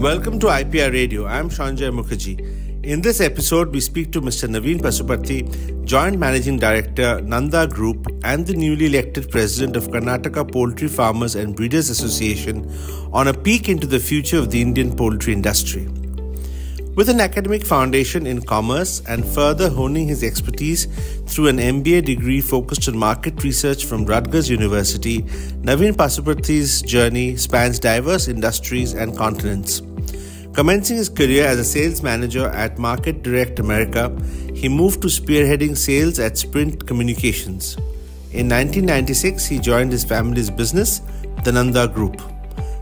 Welcome to IPR Radio. I'm Sanjay Mukherjee. In this episode, we speak to Mr. Naveen Pasupathy, Joint Managing Director, Nanda Group, and the newly elected President of Karnataka Poultry Farmers and Breeders Association on a peek into the future of the Indian poultry industry. With an academic foundation in commerce and further honing his expertise through an MBA degree focused on market research from Rutgers University, Naveen Pasupathy's journey spans diverse industries and continents. Commencing his career as a sales manager at Market Direct America, he moved to spearheading sales at Sprint Communications. In 1996, he joined his family's business, the Nanda Group.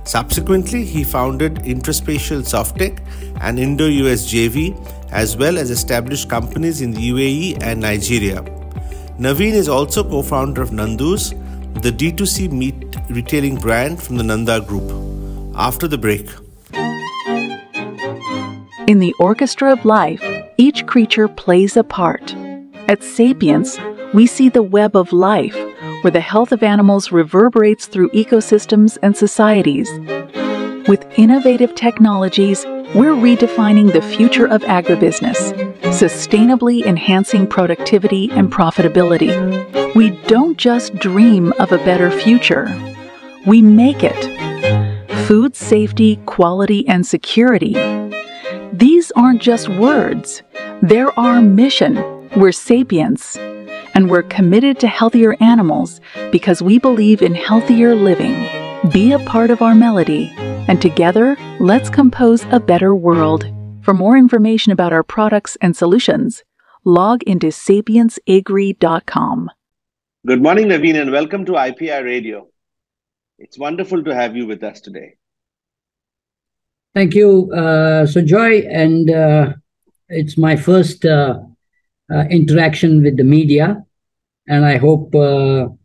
Subsequently, he founded Intraspatial Softtech and Indo-US JV, as well as established companies in the UAE and Nigeria. Naveen is also co-founder of Nando's, the D2C meat retailing brand from the Nanda Group. After the break. In the orchestra of life, each creature plays a part. At Sapience, we see the web of life, where the health of animals reverberates through ecosystems and societies. With innovative technologies, we're redefining the future of agribusiness, sustainably enhancing productivity and profitability. We don't just dream of a better future, we make it. Food safety, quality, and security. These aren't just words, they're our mission. We're Sapience. And we're committed to healthier animals because we believe in healthier living. Be a part of our melody, and together, let's compose a better world. For more information about our products and solutions, log into sapienceagri.com. Good morning, Naveen, and welcome to IPR Radio. It's wonderful to have you with us today. Thank you, Joy, and it's my first interaction with the media, and I hope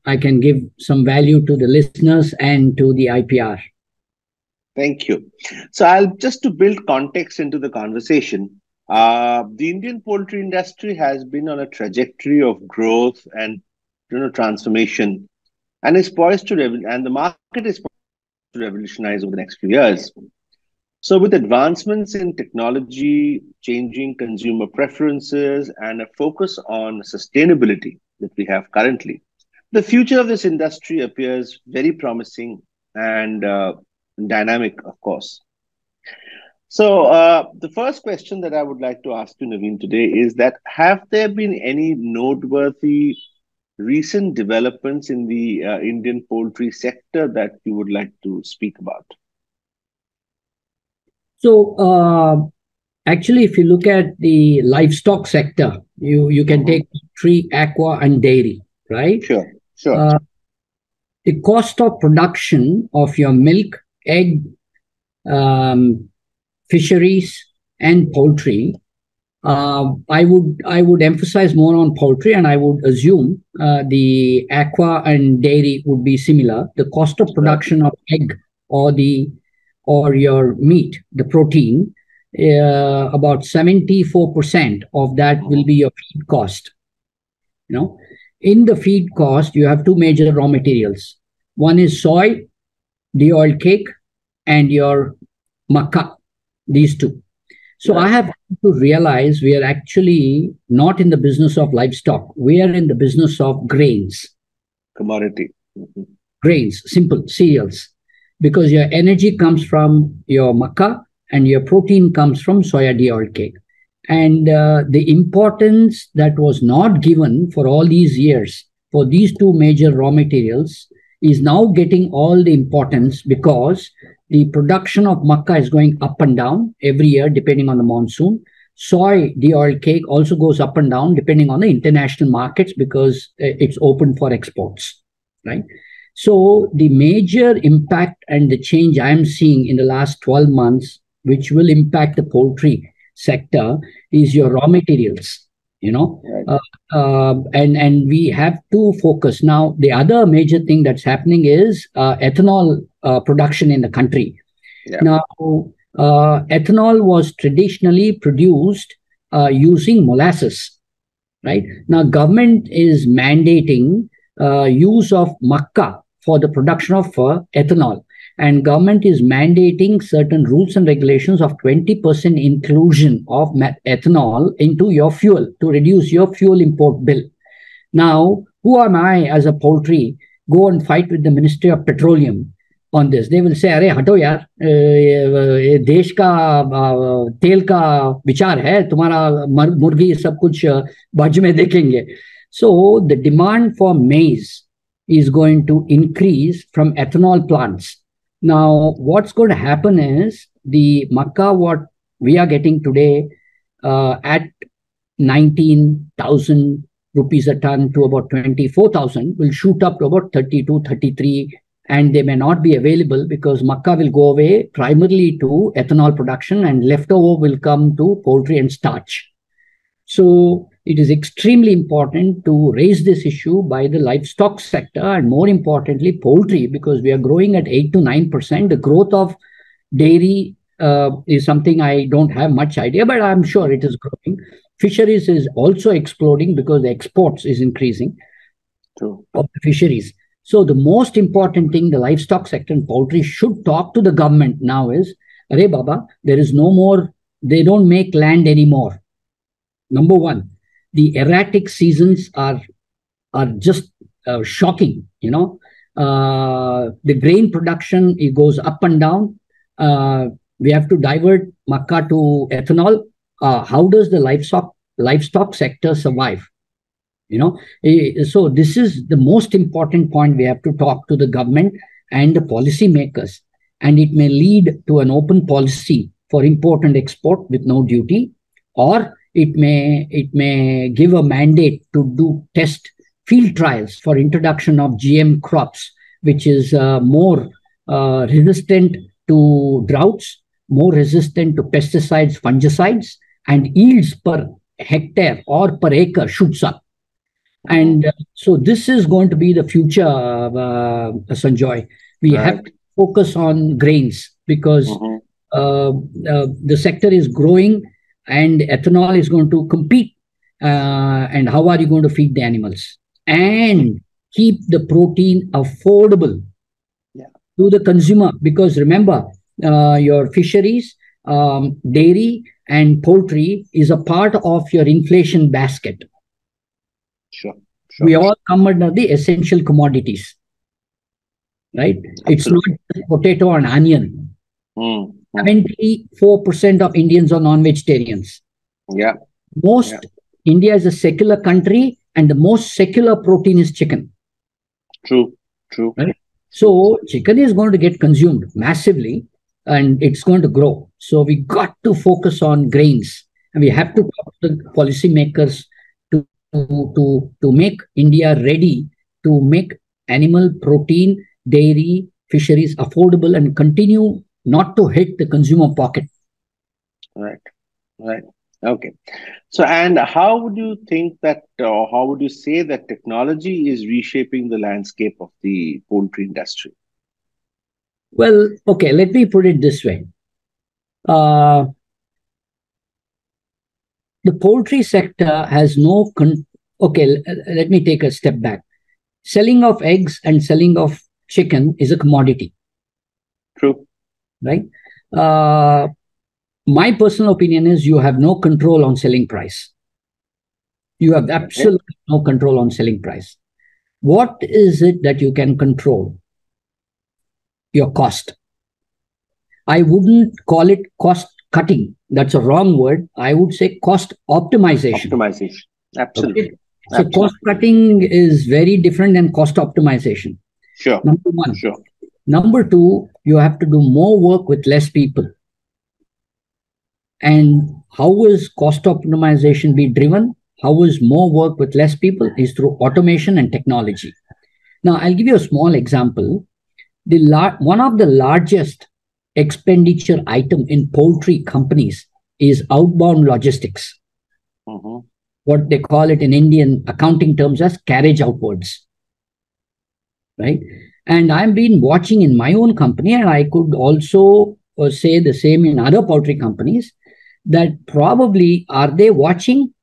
I can give some value to the listeners and to the IPR. Thank you. So just to build context into the conversation, the Indian poultry industry has been on a trajectory of growth and transformation, and is poised to and the market is poised to revolutionize over the next few years. So with advancements in technology, changing consumer preferences, and a focus on sustainability that we have currently, the future of this industry appears very promising and dynamic, of course. So the first question that I would like to ask you, Naveen, today is that have there been any noteworthy recent developments in the Indian poultry sector that you would like to speak about? So actually, if you look at the livestock sector, you can take poultry, aqua, and dairy, right? Sure. The cost of production of your milk, egg, fisheries, and poultry, I would emphasize more on poultry, and I would assume the aqua and dairy would be similar. The cost of production of egg or your meat, the protein, about 74% of that will be your feed cost. In the feed cost, you have two major raw materials. One is soy, de-oiled cake, and your makkah, these two. So I have to realize we are actually not in the business of livestock. We are in the business of grains. Commodity. Grains, simple, cereals. Because your energy comes from your makkah and your protein comes from soya de-oiled cake. And the importance that was not given for all these years for these two major raw materials is now getting all the importance because the production of makkah is going up and down every year depending on the monsoon. Soy de-oiled cake also goes up and down depending on the international markets because it's open for exports, right? So the major impact and the change I'm seeing in the last 12 months, which will impact the poultry sector, is your raw materials, Right. And we have to focus. Now, the other major thing that's happening is ethanol production in the country. Yeah. Now, ethanol was traditionally produced using molasses, right? Now, government is mandating use of makkah for the production of ethanol. and government is mandating certain rules and regulations of 20% inclusion of ethanol into your fuel to reduce your fuel import bill. Now, who am I as a poultry go and fight with the Ministry of Petroleum on this? They will say, "अरे हटो यार, देश का तेल का विचार है, तुम्हारा मुर्गी सब कुछ बाजू में देखेंगे." So the demand for maize is going to increase from ethanol plants. Now, what's going to happen is the makkah what we are getting today at 19,000 rupees a ton to about 24,000 will shoot up to about 32, 33, and they may not be available because makkah will go away primarily to ethanol production and leftover will come to poultry and starch. So it is extremely important to raise this issue by the livestock sector and more importantly poultry, because we are growing at 8 to 9%. The growth of dairy is something I don't have much idea, but I'm sure it is growing. Fisheries is also exploding because the exports is increasing of the fisheries. So the most important thing the livestock sector and poultry should talk to the government now is, "Arey Baba, there is no more, they don't make land anymore." Number one, the erratic seasons are just shocking. The grain production, it goes up and down. We have to divert makkah to ethanol. How does the livestock sector survive? So this is the most important point we have to talk to the government and the policy makers, and it may lead to an open policy for import and export with no duty, or it may give a mandate to do test field trials for introduction of GM crops, which is more resistant to droughts, more resistant to pesticides, fungicides, and yields per hectare or per acre shoots up. And so this is going to be the future, Sanjoy. We have to focus on grains because the sector is growing and ethanol is going to compete. And how are you going to feed the animals? And keep the protein affordable to the consumer. Because remember, your fisheries, dairy, and poultry is a part of your inflation basket. Sure. We all come under the essential commodities, right? Absolutely. It's not potato and onion. 74% of Indians are non-vegetarians. India is a secular country, and the most secular protein is chicken. True. Right? So chicken is going to get consumed massively, and it's going to grow. So we got to focus on grains, and we have to talk to the policymakers to make India ready to make animal protein, dairy, fisheries affordable and continue not to hit the consumer pocket. Right. Okay. So, and how would you think that, or how would you say that technology is reshaping the landscape of the poultry industry? Well, okay, let me put it this way. The poultry sector has no... Okay, let me take a step back. Selling of eggs and selling of chicken is a commodity. True. Right? My personal opinion is you have no control on selling price. You have absolutely no control on selling price. What is it that you can control? Your cost. I wouldn't call it cost cutting. That's a wrong word. I would say cost optimization. Absolutely. Okay? So cost cutting is very different than cost optimization. Sure. Number one. Sure. Number two, you have to do more work with less people. And how is cost optimization be driven? How is more work with less people? Is through automation and technology. Now, I'll give you a small example. One of the largest expenditure item in poultry companies is outbound logistics. What they call it in Indian accounting terms as carriage outwards. Right? And I've been watching in my own company, and I could also say the same in other poultry companies, that probably, are they watching?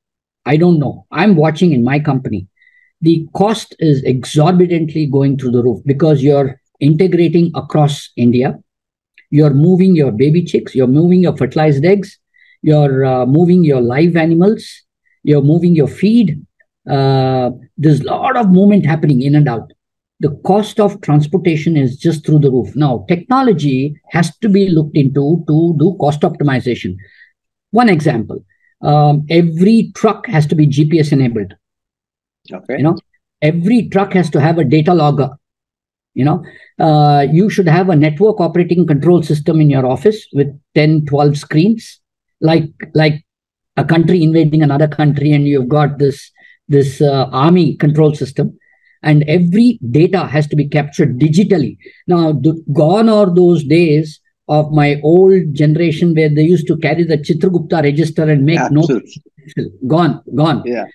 I don't know. I'm watching in my company. The cost is exorbitantly going through the roof because your integrating across India. You're moving your baby chicks, you're moving your fertilized eggs, you're moving your live animals, you're moving your feed. There's a lot of movement happening in and out. The cost of transportation is just through the roof. Now, technology has to be looked into to do cost optimization. One example, every truck has to be GPS enabled. Okay. Every truck has to have a data logger. You should have a network operating control system in your office with 10, 12 screens, like a country invading another country, and you've got this army control system, and every data has to be captured digitally. Now, gone are those days of my old generation where they used to carry the Chitragupta register and make notes. Gone. Yeah.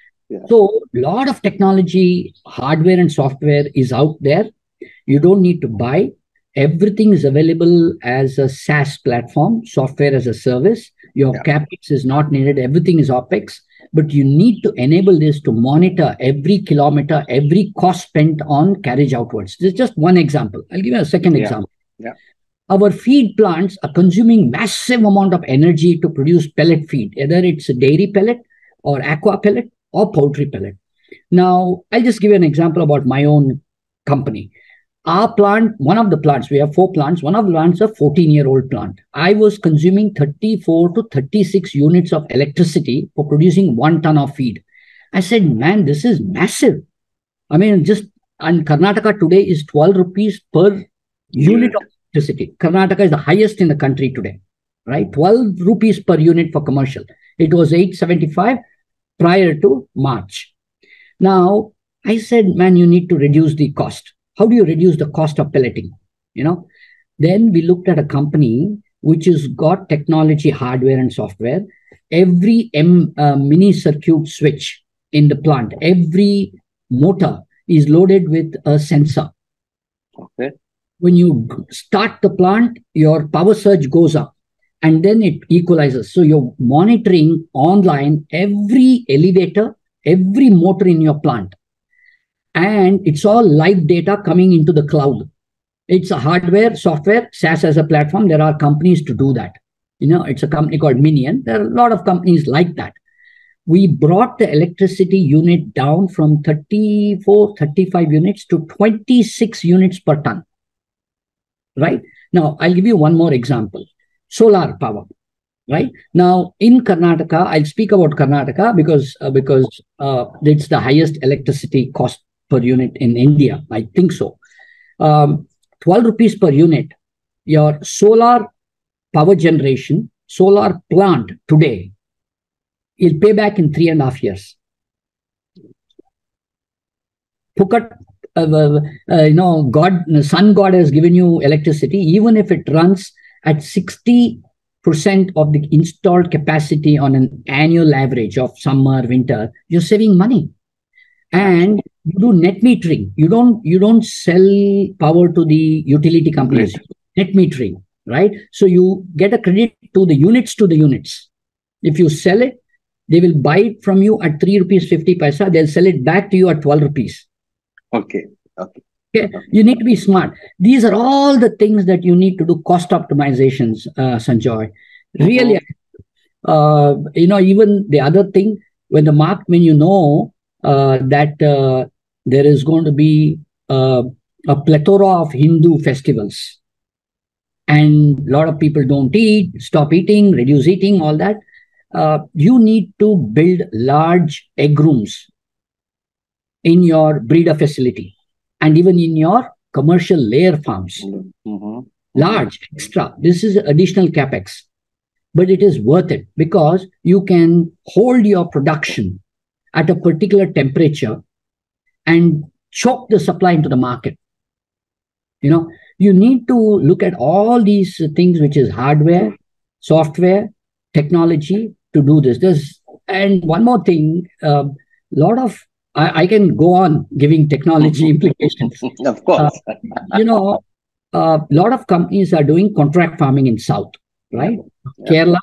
So a lot of technology, hardware and software is out there. You don't need to buy. Everything is available as a SaaS platform, software as a service. Your CapEx is not needed. Everything is OpEx. But you need to enable this to monitor every kilometer, every cost spent on carriage outwards. This is just one example. I'll give you a second example. Yeah. Our feed plants are consuming massive amount of energy to produce pellet feed, whether it's a dairy pellet or aqua pellet or poultry pellet. Now, I'll just give you an example about my own company. Our plant, one of the plants, we have 4 plants. One of the plants is a 14-year-old plant. I was consuming 34 to 36 units of electricity for producing 1 ton of feed. I said, man, this is massive. I mean, and Karnataka today is 12 rupees per unit of electricity. Karnataka is the highest in the country today, right? 12 rupees per unit for commercial. It was 875 prior to March. Now, I said, man, you need to reduce the cost. How do you reduce the cost of pelleting? Then we looked at a company which has got technology, hardware and software. Every mini circuit switch in the plant, every motor is loaded with a sensor. Okay. When you start the plant, your power surge goes up and then it equalizes. So you're monitoring online every elevator, every motor in your plant. And it's all live data coming into the cloud. It's a hardware, software, SaaS as a platform. There are companies to do that. It's a company called Minion. There are a lot of companies like that. We brought the electricity unit down from 34, 35 units to 26 units per ton. Right? Now, I'll give you one more example. Solar power. Right? Now, in Karnataka, I'll speak about Karnataka because it's the highest electricity cost per unit in India. I think so. 12 rupees per unit. Your solar power generation, solar plant today, you'll pay back in 3.5 years. Pukat, sun god has given you electricity, even if it runs at 60% of the installed capacity on an annual average of summer, winter, you're saving money. And you do net metering. You don't sell power to the utility companies. Net metering, right? So you get a credit to the units. If you sell it, they will buy it from you at 3 rupees 50 paisa. They'll sell it back to you at 12 rupees. Okay. You need to be smart. These are all the things that you need to do cost optimizations, Sanjoy. Really, even the other thing, when you know that there is going to be a plethora of Hindu festivals, and a lot of people don't eat, stop eating, reduce eating, all that. You need to build large egg rooms in your breeder facility and even in your commercial layer farms. Large, extra. This is additional capex, but it is worth it because you can hold your production at a particular temperature and choke the supply into the market. You need to look at all these things, which is hardware, software, technology, to do this. And one more thing, I can go on giving technology implications. Of course. A lot of companies are doing contract farming in South, right? Kerala,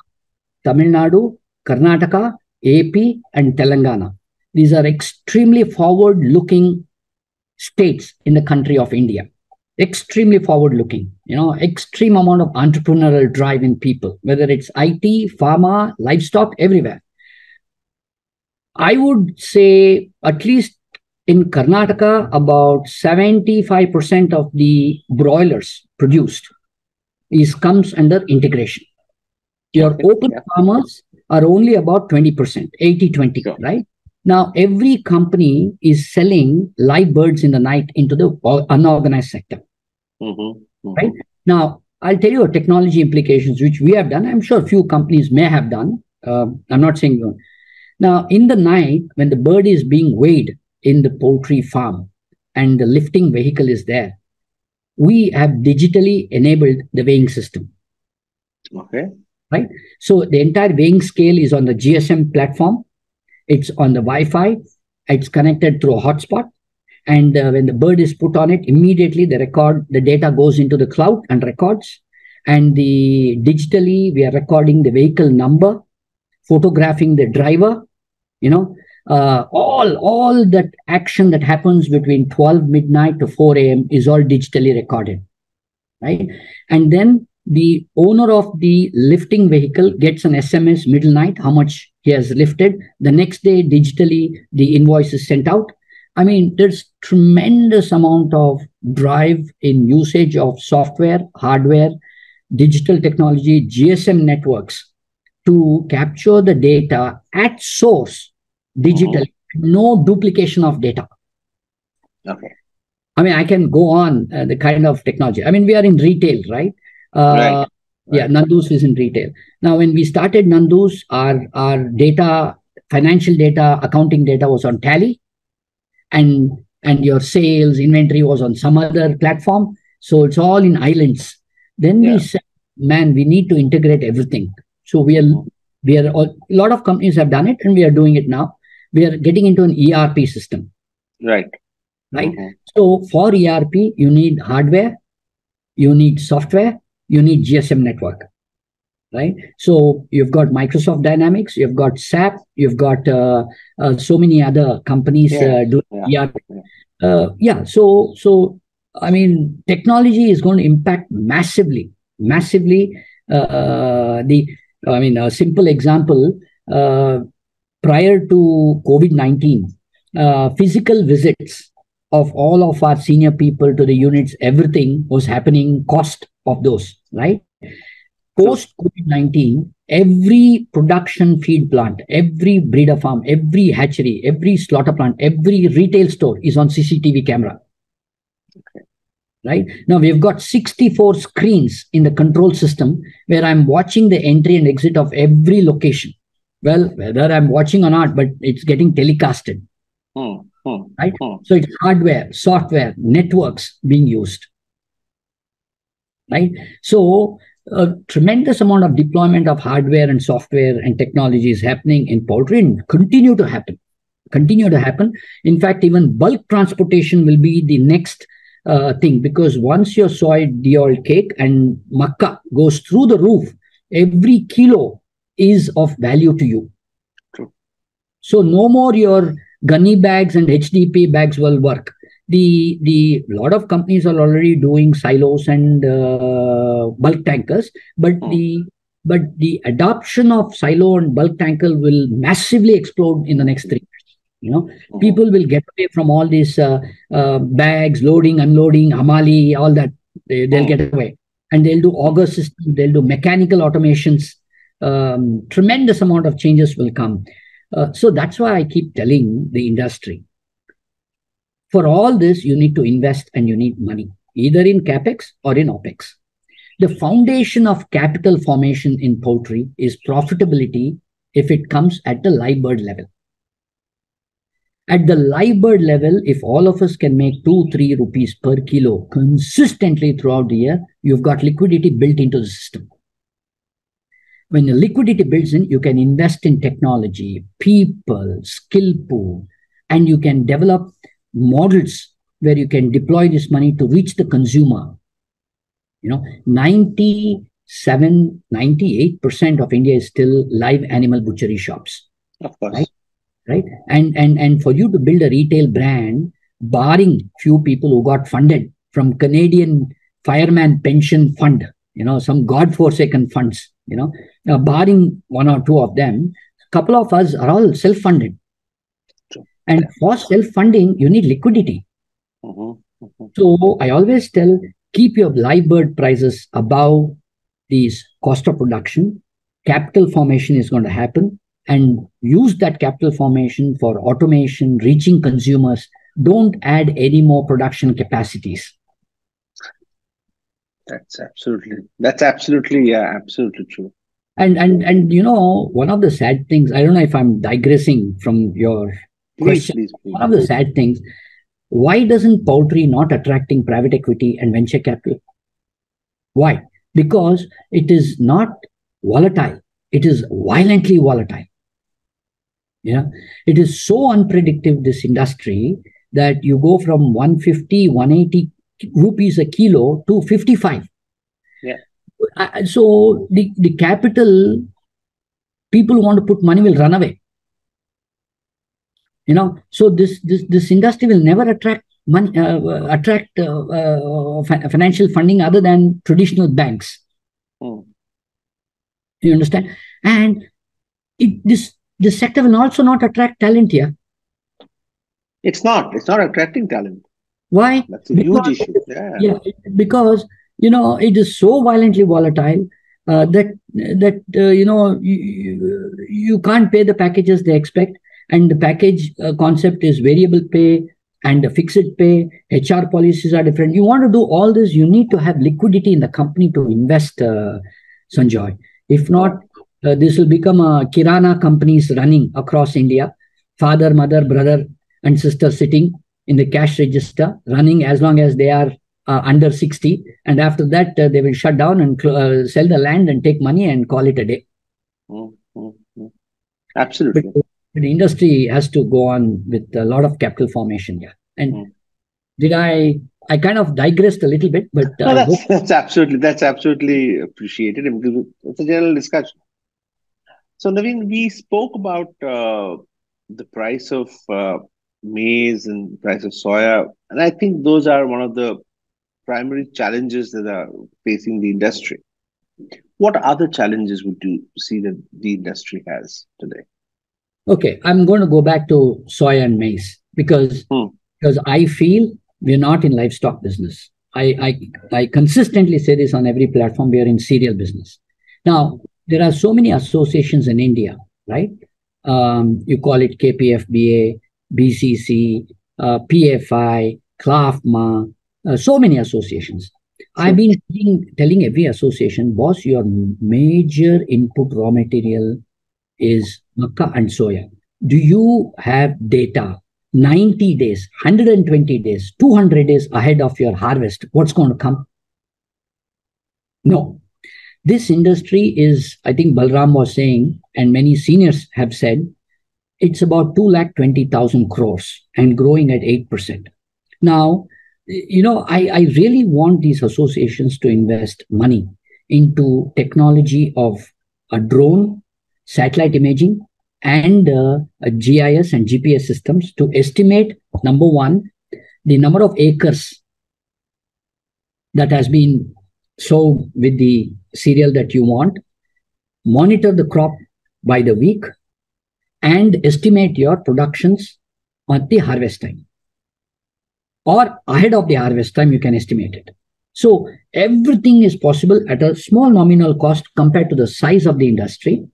Tamil Nadu, Karnataka, AP, and Telangana. These are extremely forward-looking states in the country of India. extremely forward-looking, extreme amount of entrepreneurial drive in people, whether it's IT, pharma, livestock, everywhere. I would say at least in Karnataka, about 75% of the broilers produced comes under integration. Your open farmers are only about 20%, 80-20, sure. Right? Now, every company is selling live birds in the night into the unorganized sector. Right? Now, I'll tell you technology implications, which we have done. I'm sure a few companies may have done. I'm not saying no. Now, in the night, when the bird is being weighed in the poultry farm and the lifting vehicle is there, we have digitally enabled the weighing system. Okay. Right? So the entire weighing scale is on the GSM platform. It's on the Wi-Fi. It's connected through a hotspot. And when the bird is put on it, immediately the data goes into the cloud and records. And digitally, we are recording the vehicle number, photographing the driver, all that action that happens between 12 midnight to 4 a.m. is all digitally recorded, right? And then the owner of the lifting vehicle gets an SMS middle night, how much he has lifted. The next day, digitally, the invoice is sent out. I mean, there's tremendous amount of drive in usage of software, hardware, digital technology, GSM networks to capture the data at source digitally, no duplication of data. Okay. I mean, I can go on the kind of technology. I mean, we are in retail, right? Right. Yeah, Nando's is in retail. Now, when we started Nando's, our data, financial data, accounting data was on Tally, and your sales, inventory was on some other platform. So it's all in islands. Then we said, man, we need to integrate everything. So a lot of companies have done it, and we are doing it now. We are getting into an ERP system. Right. So for ERP, you need hardware, you need software, you need GSM network, right? So you've got Microsoft Dynamics, you've got SAP, you've got so many other companies doing ERP. So I mean, technology is going to impact massively. A simple example, prior to COVID-19, physical visits of all of our senior people to the units, everything was happening, cost of those, right? Post COVID-19, every production feed plant, every breeder farm, every hatchery, every slaughter plant, every retail store is on CCTV camera. Okay. Right? Now we've got 64 screens in the control system where I'm watching the entry and exit of every location. Well, whether I'm watching or not, but it's getting telecasted. Right? So it's hardware, software, networks being used. Right? So a tremendous amount of deployment of hardware and software and technology is happening in poultry and continue to happen. In fact, even bulk transportation will be the next thing, because once your soy de-oiled cake and makkah goes through the roof, every kilo is of value to you. True. So no more your gunny bags and HDP bags will work. The lot of companies are already doing silos and bulk tankers, but the adoption of silo and bulk tanker will massively explode in the next 3 years. People will get away from all these bags, loading, unloading, hamali, all that. They'll get away, and they'll do auger systems, they'll do mechanical automations. Tremendous amount of changes will come. So that's why I keep telling the industry, for all this, you need to invest and you need money, either in CapEx or in OpEx. The foundation of capital formation in poultry is profitability if it comes at the live bird level. At the live bird level, if all of us can make 2-3 rupees per kilo consistently throughout the year, you've got liquidity built into the system. When the liquidity builds in, you can invest in technology, people, skill pool, and you can develop models where you can deploy this money to reach the consumer. 98% of India is still live animal butchery shops. Of course. Right? And for you to build a retail brand, barring few people who got funded from Canadian Fireman Pension Fund, some godforsaken funds, Now, barring one or two of them, a couple of us are all self-funded. And for self-funding, you need liquidity. So I always tell, keep your live bird prices above these cost of production. Capital formation is going to happen, and use that capital formation for automation, reaching consumers. Don't add any more production capacities. That's absolutely absolutely true. And one of the sad things, I don't know if I'm digressing from your question. Please. One of the sad things, why doesn't poultry not attracting private equity and venture capital? Why? Because it is not volatile. It is violently volatile. It is so unpredictable, this industry, that you go from 150, 180 rupees a kilo to 55. Yeah. So the capital, people who want to put money will run away. So this industry will never attract money, financial funding other than traditional banks. You understand? And this sector will also not attract talent here. It's not attracting talent. Why? That's a huge issue. Yeah, because it is so violently volatile that you can't pay the packages they expect, and the package concept is variable pay and fixed pay. HR policies are different. You want to do all this, you need to have liquidity in the company to invest, Sanjoy. If not, this will become a Kirana companies running across India. Father, mother, brother, and sister sitting in the cash register, running as long as they are under 60. And after that, they will shut down and sell the land and take money and call it a day. Absolutely. But the industry has to go on with a lot of capital formation. Yeah. And I kind of digressed a little bit, but no, that's absolutely appreciated, because it's a general discussion. So Naveen, we spoke about the price of maize and price of soya, and I think those are one of the primary challenges that are facing the industry. What other challenges would you see that the industry has today? Okay, I'm going to go back to soya and maize because I feel we're not in livestock business. I consistently say this on every platform. We are in cereal business. Now, there are so many associations in India, right? You call it KPFA, BCC, PFI, CLAFMA, so many associations. I've been telling every association, boss, your major input raw material is makkah and soya. Do you have data 90 days, 120 days, 200 days ahead of your harvest? What's going to come? No. This industry is, I think Balram was saying, and many seniors have said, it's about 220,000 crores and growing at 8%. Now, I really want these associations to invest money into technology of a drone, satellite imaging, and a GIS and GPS systems to estimate, number one, the number of acres that has been sowed with the cereal that you want, monitor the crop by the week, and estimate your productions at the harvest time. Or ahead of the harvest time, you can estimate it. So everything is possible at a small nominal cost compared to the size of the industry,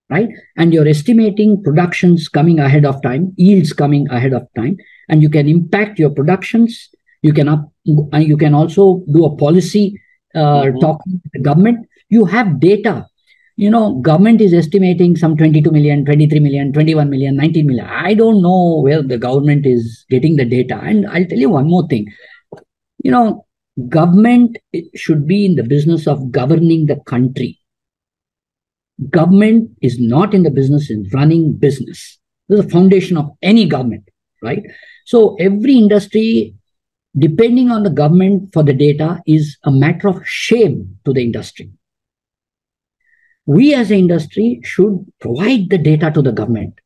right? And you're estimating productions coming ahead of time, yields coming ahead of time, and you can impact your productions. You can also do a policy talking to the government. You have data. Government is estimating some 22 million, 23 million, 21 million, 19 million. I don't know where the government is getting the data. And I'll tell you one more thing. Government should be in the business of governing the country. Government is not in the business of running business. This is the foundation of any government, right? So every industry, depending on the government for the data, is a matter of shame to the industry. We as an industry should provide the data to the government.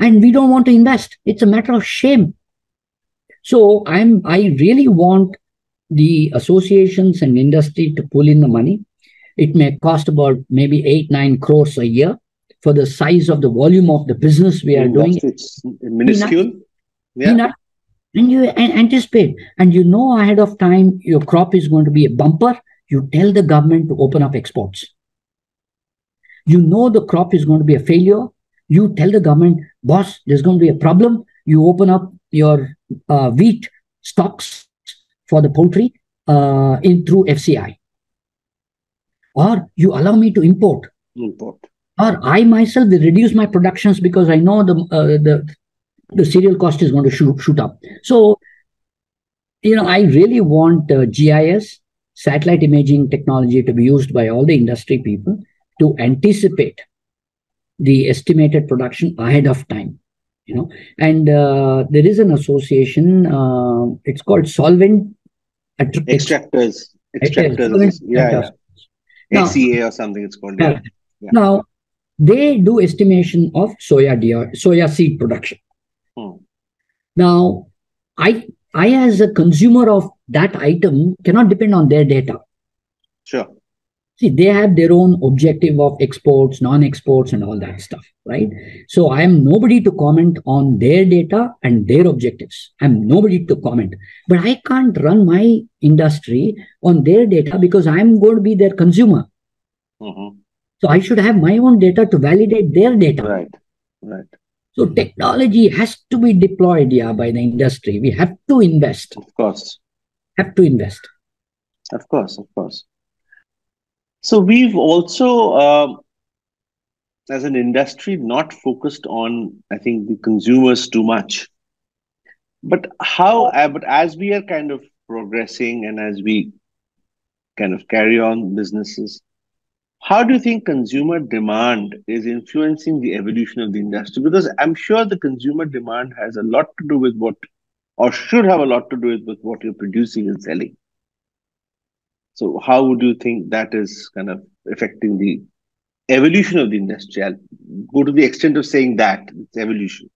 And we don't want to invest. It's a matter of shame. So I really want the associations and industry to pull in the money. It may cost about maybe 8-9 crores a year for the size of the volume of the business we are doing. It's minuscule. Peanut. And you anticipate, and you know ahead of time your crop is going to be a bumper. You tell the government to open up exports. You know the crop is going to be a failure. You tell the government, boss, there's going to be a problem. You open up your wheat stocks for the poultry through FCI. Or you allow me to import. Or I myself will reduce my productions because I know the cereal cost is going to shoot up. So, I really want GIS, satellite imaging technology, to be used by all the industry people to anticipate the estimated production ahead of time. And there is an association, it's called Solvent Extractors. Yeah. Now, SEA or something it's called. Yeah. Now, they do estimation of soya seed production. Now, I as a consumer of that item cannot depend on their data. Sure. See, they have their own objective of exports, non-exports, and all that stuff, right? So I am nobody to comment on their data and their objectives. I'm nobody to comment. But I can't run my industry on their data because I'm going to be their consumer. So I should have my own data to validate their data. Right. So technology has to be deployed, by the industry. We have to invest. Of course. Have to invest. Of course. So we've also, as an industry, not focused on, I think, the consumers too much. But as we are kind of progressing and as we kind of carry on businesses, how do you think consumer demand is influencing the evolution of the industry? Because I'm sure the consumer demand has a lot to do with should have a lot to do with what you're producing and selling. So how would you think that is kind of affecting the evolution of the industry? I'll go to the extent of saying that it's evolution.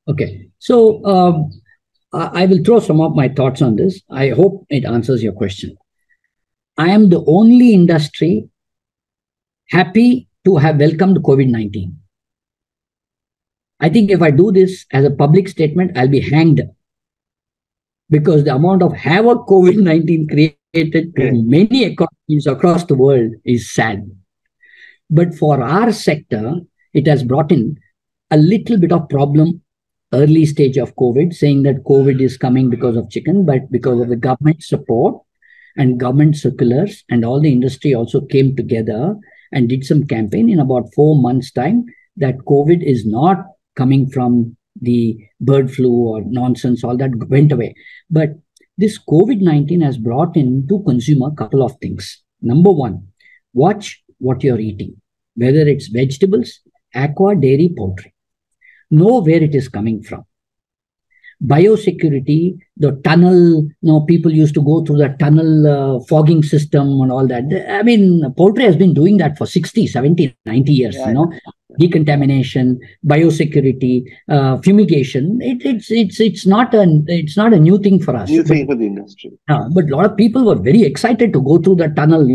Okay. So I will throw some of my thoughts on this. I hope it answers your question. I am the only industry happy to have welcomed COVID-19. I think if I do this as a public statement, I'll be hanged, because the amount of havoc COVID-19 created to many economies across the world is sad. But for our sector, it has brought in a little bit of problem early stage of COVID, saying that COVID is coming because of chicken, but because of the government support and government circulars, and all the industry also came together and did some campaign in about 4 months' time that COVID is not coming from the bird flu or nonsense, all that went away. But this COVID-19 has brought in to consumer a couple of things. Number one, watch what you're eating, whether it's vegetables, aqua, dairy, poultry. Know where it is coming from. Biosecurity, the tunnel, people used to go through the tunnel fogging system and all that. I mean, poultry has been doing that for 60, 70, 90 years, Decontamination, biosecurity, fumigation. It's not a new thing for us. New thing for the industry. But a lot of people were very excited to go through the tunnel,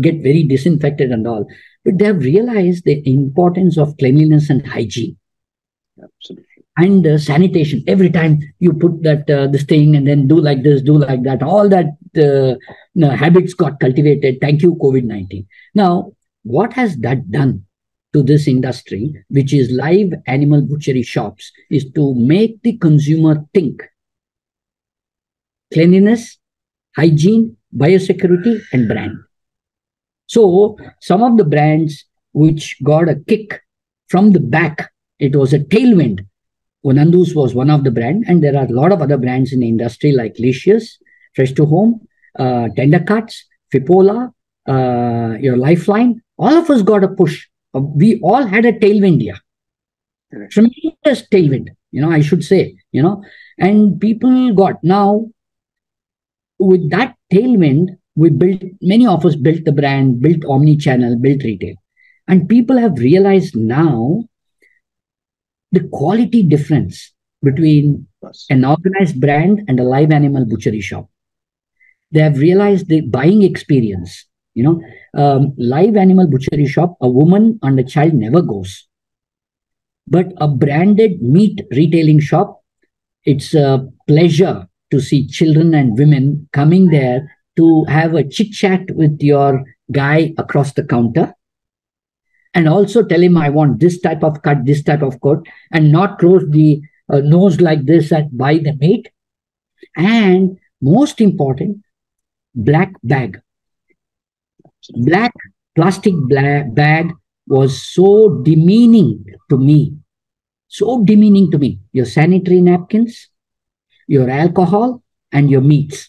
get very disinfected and all. But they have realized the importance of cleanliness and hygiene. Absolutely. And sanitation. Every time you put that this thing and then do like this, do like that, all that habits got cultivated. Thank you, COVID-19. Now, what has that done to this industry, which is live animal butchery shops, is to make the consumer think cleanliness, hygiene, biosecurity, and brand. So some of the brands which got a kick from the back, it was a tailwind. Nandu's was one of the brands, and there are a lot of other brands in the industry like Licious, Fresh to Home, Tender Cuts, Fipola, your Lifeline. All of us got a push. We all had a tailwind here. Tremendous tailwind, I should say, and people got. Now, with that tailwind, many of us built the brand, built omni-channel, built retail. And people have realized now the quality difference between course. an organized brand, and a live animal butchery shop. They have realized the buying experience. Live animal butchery shop, a woman and a child never goes. But a branded meat retailing shop, it's a pleasure to see children and women coming there to have a chit chat with your guy across the counter, and also tell him, I want this type of cut, this type of cut, and not close the nose like this and buy the meat. And most important, black bag. Black plastic bag was so demeaning to me. So demeaning to me. Your sanitary napkins, your alcohol, and your meats.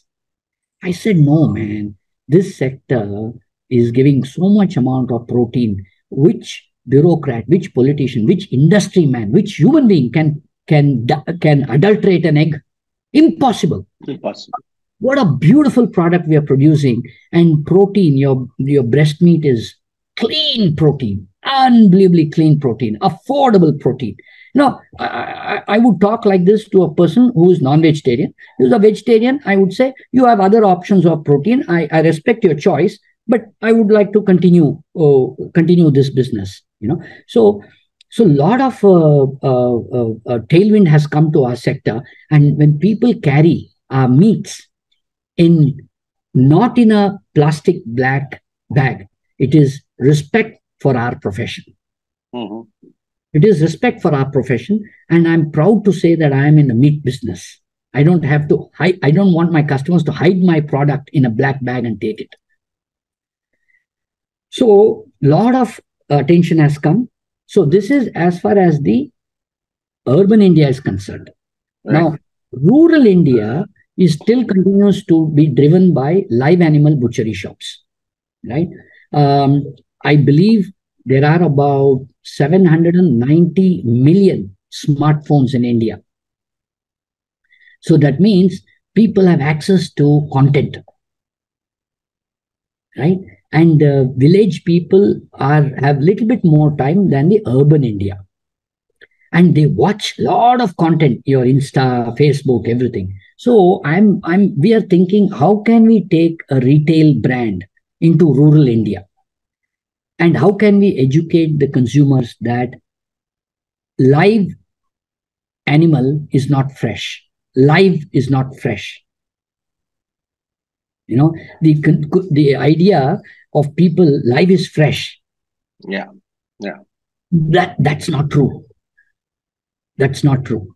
I said, no, man, this sector is giving so much amount of protein. Which bureaucrat, which politician, which industry man, which human being can adulterate an egg? Impossible. Impossible. What a beautiful product we are producing. And protein, your breast meat is clean protein, unbelievably clean protein, affordable protein. I would talk like this to a person who is non-vegetarian. Who's a vegetarian, I would say, you have other options of protein. I respect your choice, but I would like to continue this business. So a lot of tailwind has come to our sector, and when people carry our meats not in a plastic black bag, it is respect for our profession. Mm-hmm. It is respect for our profession, and I'm proud to say that I am in the meat business. I don't have to hide. I don't want my customers to hide my product in a black bag and take it. So a lot of attention has come. So this is as far as the urban India is concerned. Right. Now, rural India is still continues to be driven by live animal butchery shops, right? I believe there are about 790 million smartphones in India. So that means people have access to content, right? And village people have little bit more time than the urban India. And they watch a lot of content, your Insta, Facebook, everything. So we are thinking, how can we take a retail brand into rural India? And how can we educate the consumers that live animal is not fresh? Live is not fresh. The idea of people, life is fresh. Yeah. That's not true. That's not true.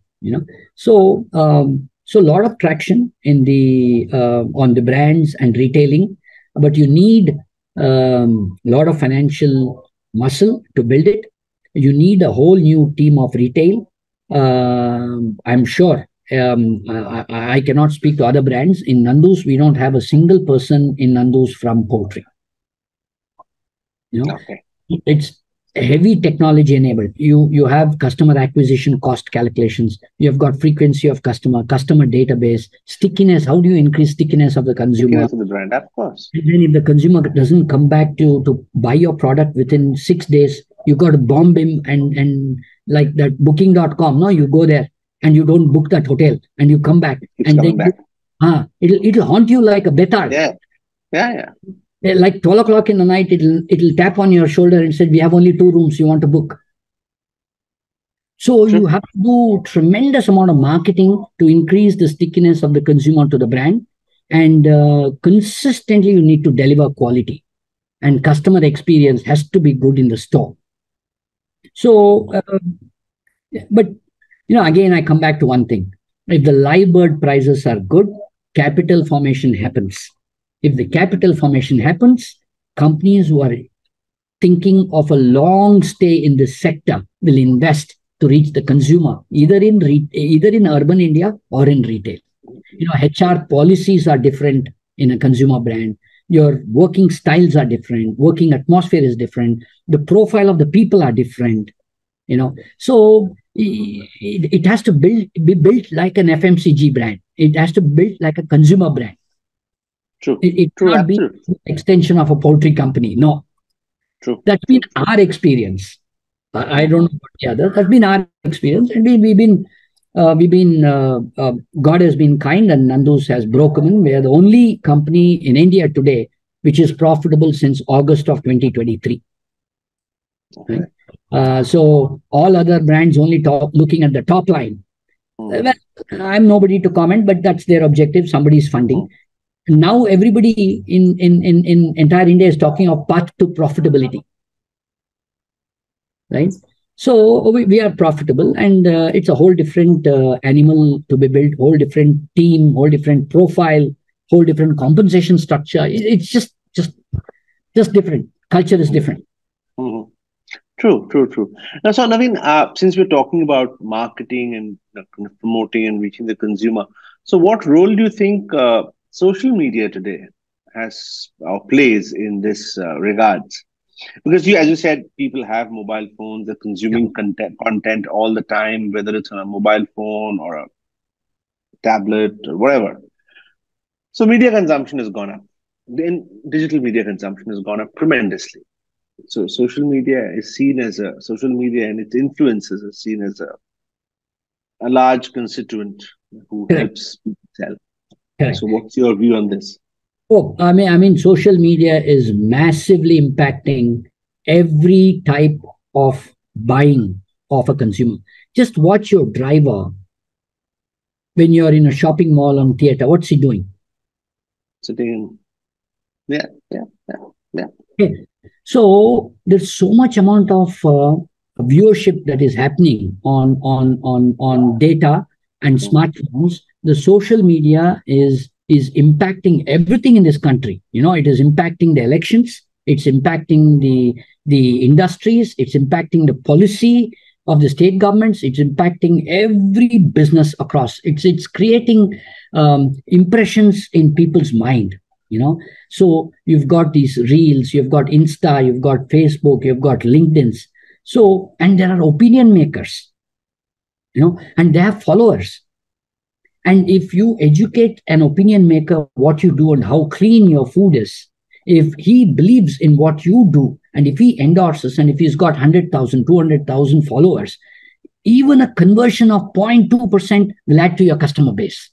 So a lot of traction in the on the brands and retailing, but you need a lot of financial muscle to build it. You need a whole new team of retail. I'm sure. I cannot speak to other brands. In Nandu's, we don't have a single person in Nandu's from poultry. Okay. It's heavy technology enabled. You have customer acquisition cost calculations. You have got frequency of customer database, stickiness. How do you increase stickiness of the consumer? Stickiness of the brand, of course. And then if the consumer doesn't come back to buy your product within 6 days, you got to bomb him and like that booking.com. No, you go there and you don't book that hotel and you come back. It'll haunt you like a betard. Yeah. Like 12 o'clock in the night, it'll tap on your shoulder and say, we have only 2 rooms, you want to book. So you have to do tremendous amount of marketing to increase the stickiness of the consumer to the brand. And consistently, you need to deliver quality. And customer experience has to be good in the store. So, but, again, I come back to one thing. If the live bird prices are good, capital formation happens. If the capital formation happens, companies who are thinking of a long stay in this sector will invest to reach the consumer, either in urban India or in retail. HR policies are different in a consumer brand. Your working styles are different. Working atmosphere is different. The profile of the people are different. So it has to be built like an FMCG brand. It has to be built like a consumer brand. True. It cannot be an extension of a poultry company. No. True. That's been our experience. I don't know about the others. That's been our experience. And we've been God has been kind and Nandu's has broken. We are the only company in India today which is profitable since August of 2023. Okay. Right? So all other brands only looking at the top line. Well, I'm nobody to comment, but that's their objective. Somebody's funding. Now everybody in entire India is talking of path to profitability. Right? So we are profitable, and it's a whole different animal to be built, whole different team, whole different profile, whole different compensation structure. It's just different. Culture is different. Mm-hmm. True. Now, so Naveen, since we're talking about marketing and promoting and reaching the consumer, so what role do you think social media today has or plays in this regards? Because as you said, people have mobile phones, they're consuming content all the time, whether it's on a mobile phone or a tablet or whatever. So media consumption has gone up. Then digital media consumption has gone up tremendously. So social media and its influences are seen as a large constituent who helps people sell. Correct. So what's your view on this? Oh, I mean, social media is massively impacting every type of buying of a consumer. Just watch your driver when you're in a shopping mall or theater. What's he doing? Sitting. Yeah. Okay. So there's so much amount of viewership that is happening on data and smartphones. The social media is impacting everything in this country. It is impacting the elections. It's impacting the industries. It's impacting the policy of the state governments. It's impacting every business across. It's creating impressions in people's mind. So you've got these reels, you've got Insta, you've got Facebook, you've got LinkedIn's. So, and there are opinion makers, and they have followers. And if you educate an opinion maker what you do and how clean your food is, if he believes in what you do, and if he endorses, and if he's got 100,000, 200,000 followers, even a conversion of 0.2% will add to your customer base.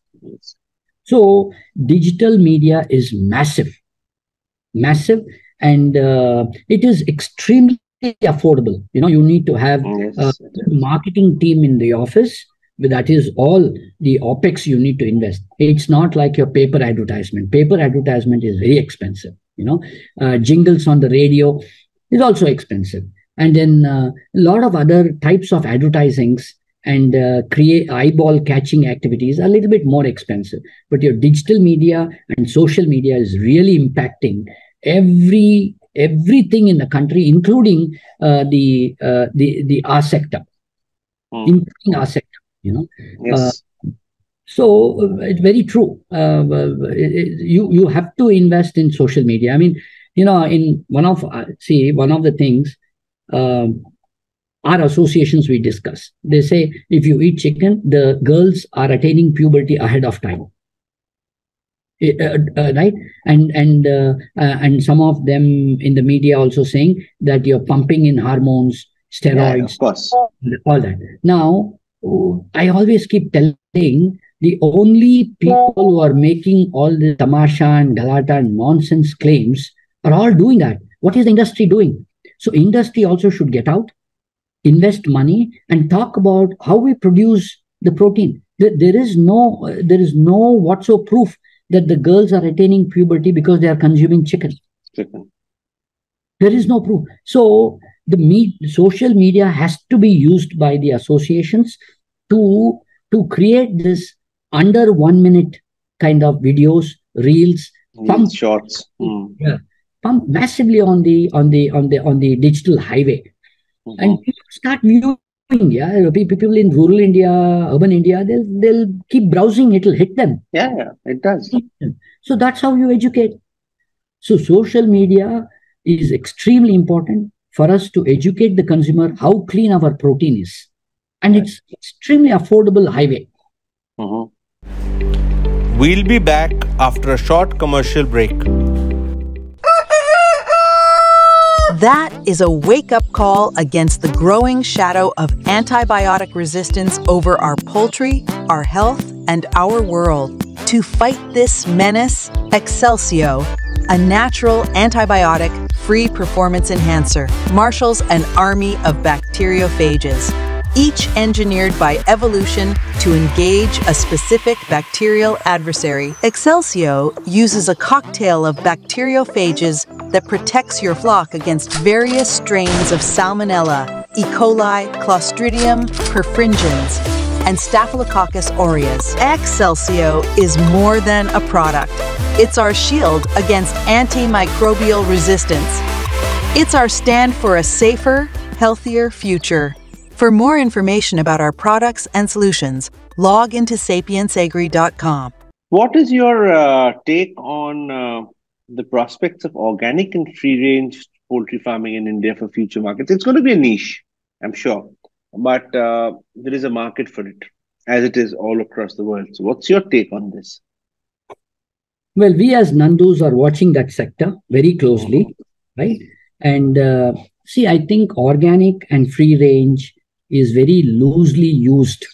So digital media is massive, and it is extremely affordable. You need to have a marketing team in the office, but that is all the OPEX you need to invest. It's not like your paper advertisement. Paper advertisement is very expensive. Jingles on the radio is also expensive. And then a lot of other types of advertisings and create eyeball catching activities are a little bit more expensive. But your digital media and social media is really impacting everything in the country, including the R sector, including our sector. Yes. So it's very true. You have to invest in social media. I mean, in one of the things. Our associations we discuss. They say if you eat chicken, the girls are attaining puberty ahead of time, right? And some of them in the media also saying that you're pumping in hormones, steroids, of course, all that. Now, I always keep telling the only people who are making all the tamasha and galata and nonsense claims are all doing that. What is the industry doing? So industry also should get out, invest money, and talk about how we produce the protein. There is no whatsoever proof that the girls are attaining puberty because they are consuming chicken. There is no proof. So social media has to be used by the associations to create this under 1 minute kind of videos, reels, shorts. Pump massively on the digital highway. And people start viewing. People in rural India, urban India, they'll keep browsing. It'll hit them. Yeah, it does. So that's how you educate. So social media is extremely important for us to educate the consumer how clean our protein is, and it's extremely affordable highway. We'll be back after a short commercial break. That is a wake-up call against the growing shadow of antibiotic resistance over our poultry, our health, and our world. To fight this menace, Excelsior, a natural antibiotic-free performance enhancer, marshals an army of bacteriophages, each engineered by evolution to engage a specific bacterial adversary. Excelsior uses a cocktail of bacteriophages that protects your flock against various strains of Salmonella, E. coli, Clostridium perfringens, and Staphylococcus aureus. Excelsior is more than a product. It's our shield against antimicrobial resistance. It's our stand for a safer, healthier future. For more information about our products and solutions, log into sapiensagri.com. What is your take on the prospects of organic and free-range poultry farming in India for future markets? It's going to be a niche, I'm sure, but there is a market for it, as it is all across the world. So what's your take on this? Well, we as Nandus are watching that sector very closely, right? And see, I think organic and free-range is very loosely used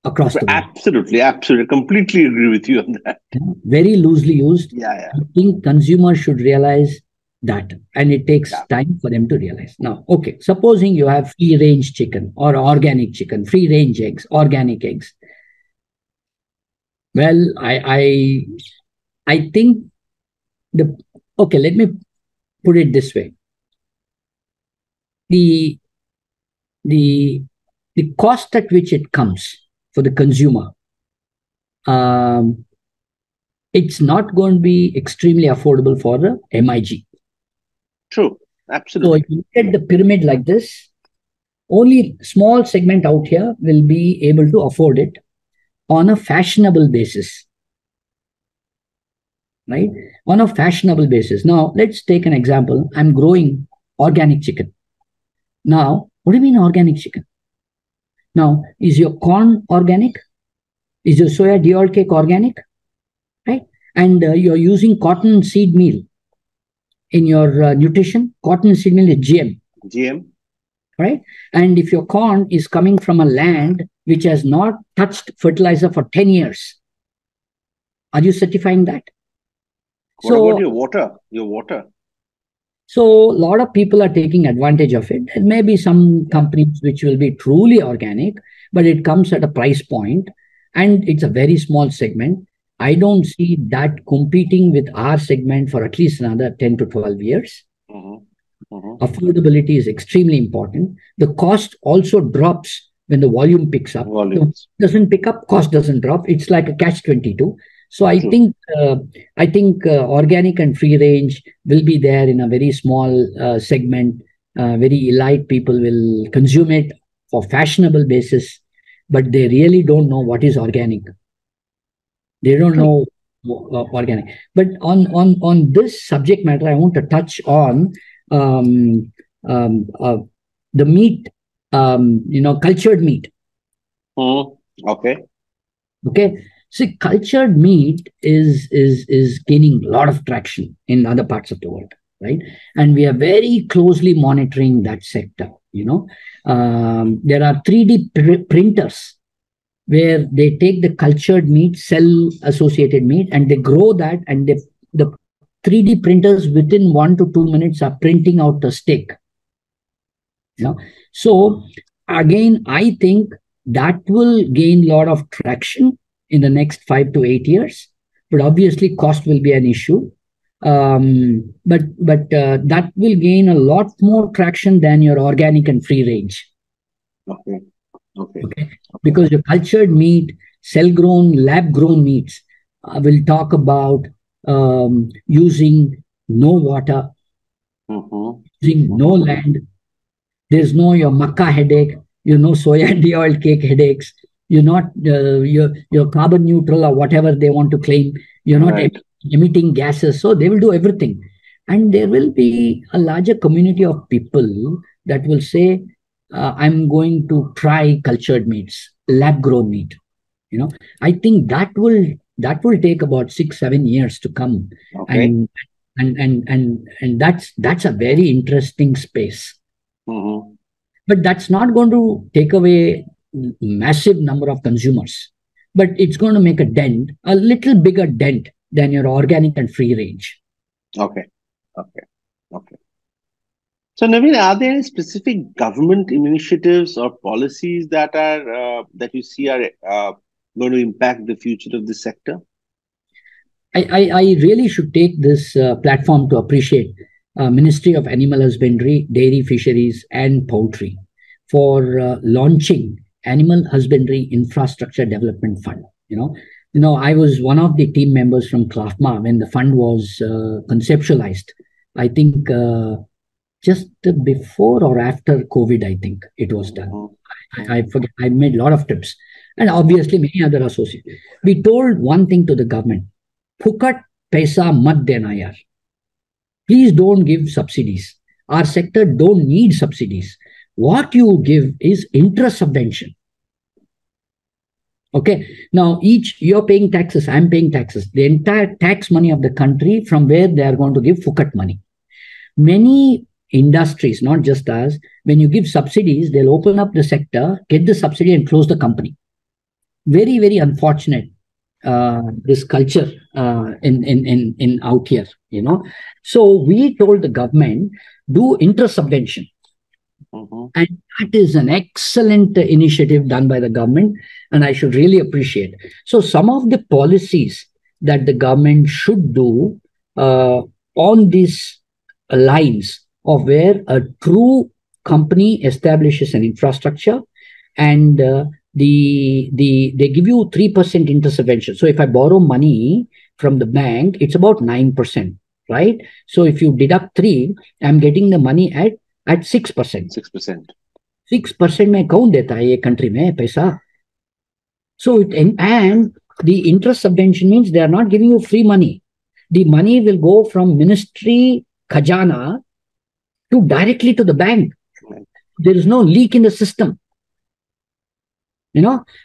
across the world. Absolutely, absolutely. Completely agree with you on that. Very loosely used. Yeah. I think consumers should realize that, and it takes time for them to realize. Now, okay, supposing you have free-range chicken or organic chicken, free-range eggs, organic eggs. Well, I think okay, let me put it this way. The cost at which it comes for the consumer, it's not going to be extremely affordable for the MIG. True, absolutely. So if you look at the pyramid like this, only small segment out here will be able to afford it on a fashionable basis, right? On a fashionable basis. Now, let's take an example. I'm growing organic chicken. Now, what do you mean organic chicken? Now, is your corn organic? Is your soya deal cake organic? Right? And you're using cotton seed meal in your nutrition. Cotton seed meal is GM. GM. Right? And if your corn is coming from a land which has not touched fertilizer for 10 years, are you certifying that? What about your water? Your water? So a lot of people are taking advantage of it. There may be some companies which will be truly organic, but it comes at a price point and it's a very small segment. I don't see that competing with our segment for at least another 10 to 12 years. Affordability is extremely important. The cost also drops when the volume picks up. Volumes. Doesn't pick up, cost doesn't drop. It's like a catch-22. So I think organic and free range will be there in a very small segment. Very elite people will consume it for fashionable basis, but they really don't know what is organic. They don't know organic. But on this subject matter, I want to touch on the meat, cultured meat. Okay. See, cultured meat is gaining a lot of traction in other parts of the world, right? And we are very closely monitoring that sector. There are 3D printers where they take the cultured meat, cell-associated meat, and they grow that, and the 3D printers within 1 to 2 minutes are printing out the steak. So again, I think that will gain a lot of traction in the next 5 to 8 years, but obviously cost will be an issue. But that will gain a lot more traction than your organic and free range. Okay. Because your cultured meat, cell-grown, lab-grown meats will talk about using no water, using no land. There's no your makkah headache, soya de-oiled cake headaches. You're not you're carbon neutral or whatever they want to claim. You're not emitting gases, so they will do everything. And there will be a larger community of people that will say, I'm going to try cultured meats, lab-grown meat. I think that will take about 6-7 years to come. And And that's a very interesting space. Mm-hmm. But that's not going to take away massive number of consumers, but it's going to make a dent, a little bigger dent than your organic and free range. Okay. Okay. So, Naveen, are there any specific government initiatives or policies that are that you see are going to impact the future of the sector? I really should take this platform to appreciate Ministry of Animal Husbandry, Dairy Fisheries and Poultry for launching Animal Husbandry Infrastructure Development Fund. I was one of the team members from CLAFMA when the fund was conceptualized. I think just before or after COVID, I think it was done. I forget. I made a lot of trips, and obviously many other associates. We told one thing to the government: "Phukat paisa mat dena yaar. Please don't give subsidies. Our sector don't need subsidies. What you give is interest subvention." Okay. Now you're paying taxes. I'm paying taxes. The entire tax money of the country from where they are going to give Phukat money. Many industries, not just us, when you give subsidies, they'll open up the sector, get the subsidy and close the company. Very, very unfortunate, this culture in out here, So we told the government, do interest subvention. And that is an excellent initiative done by the government, and I should really appreciate. So some of the policies that the government should do on these lines of where a true company establishes an infrastructure, and they give you 3% interest subvention. So if I borrow money from the bank, it's about 9%, right? So if you deduct 3, I'm getting the money at 6%. 6%. 6% में कौन देता है ये country में पैसा? So and the interest subvention means they are not giving you free money. The money will go from ministry khajana to directly to the bank. There is no leak in the system.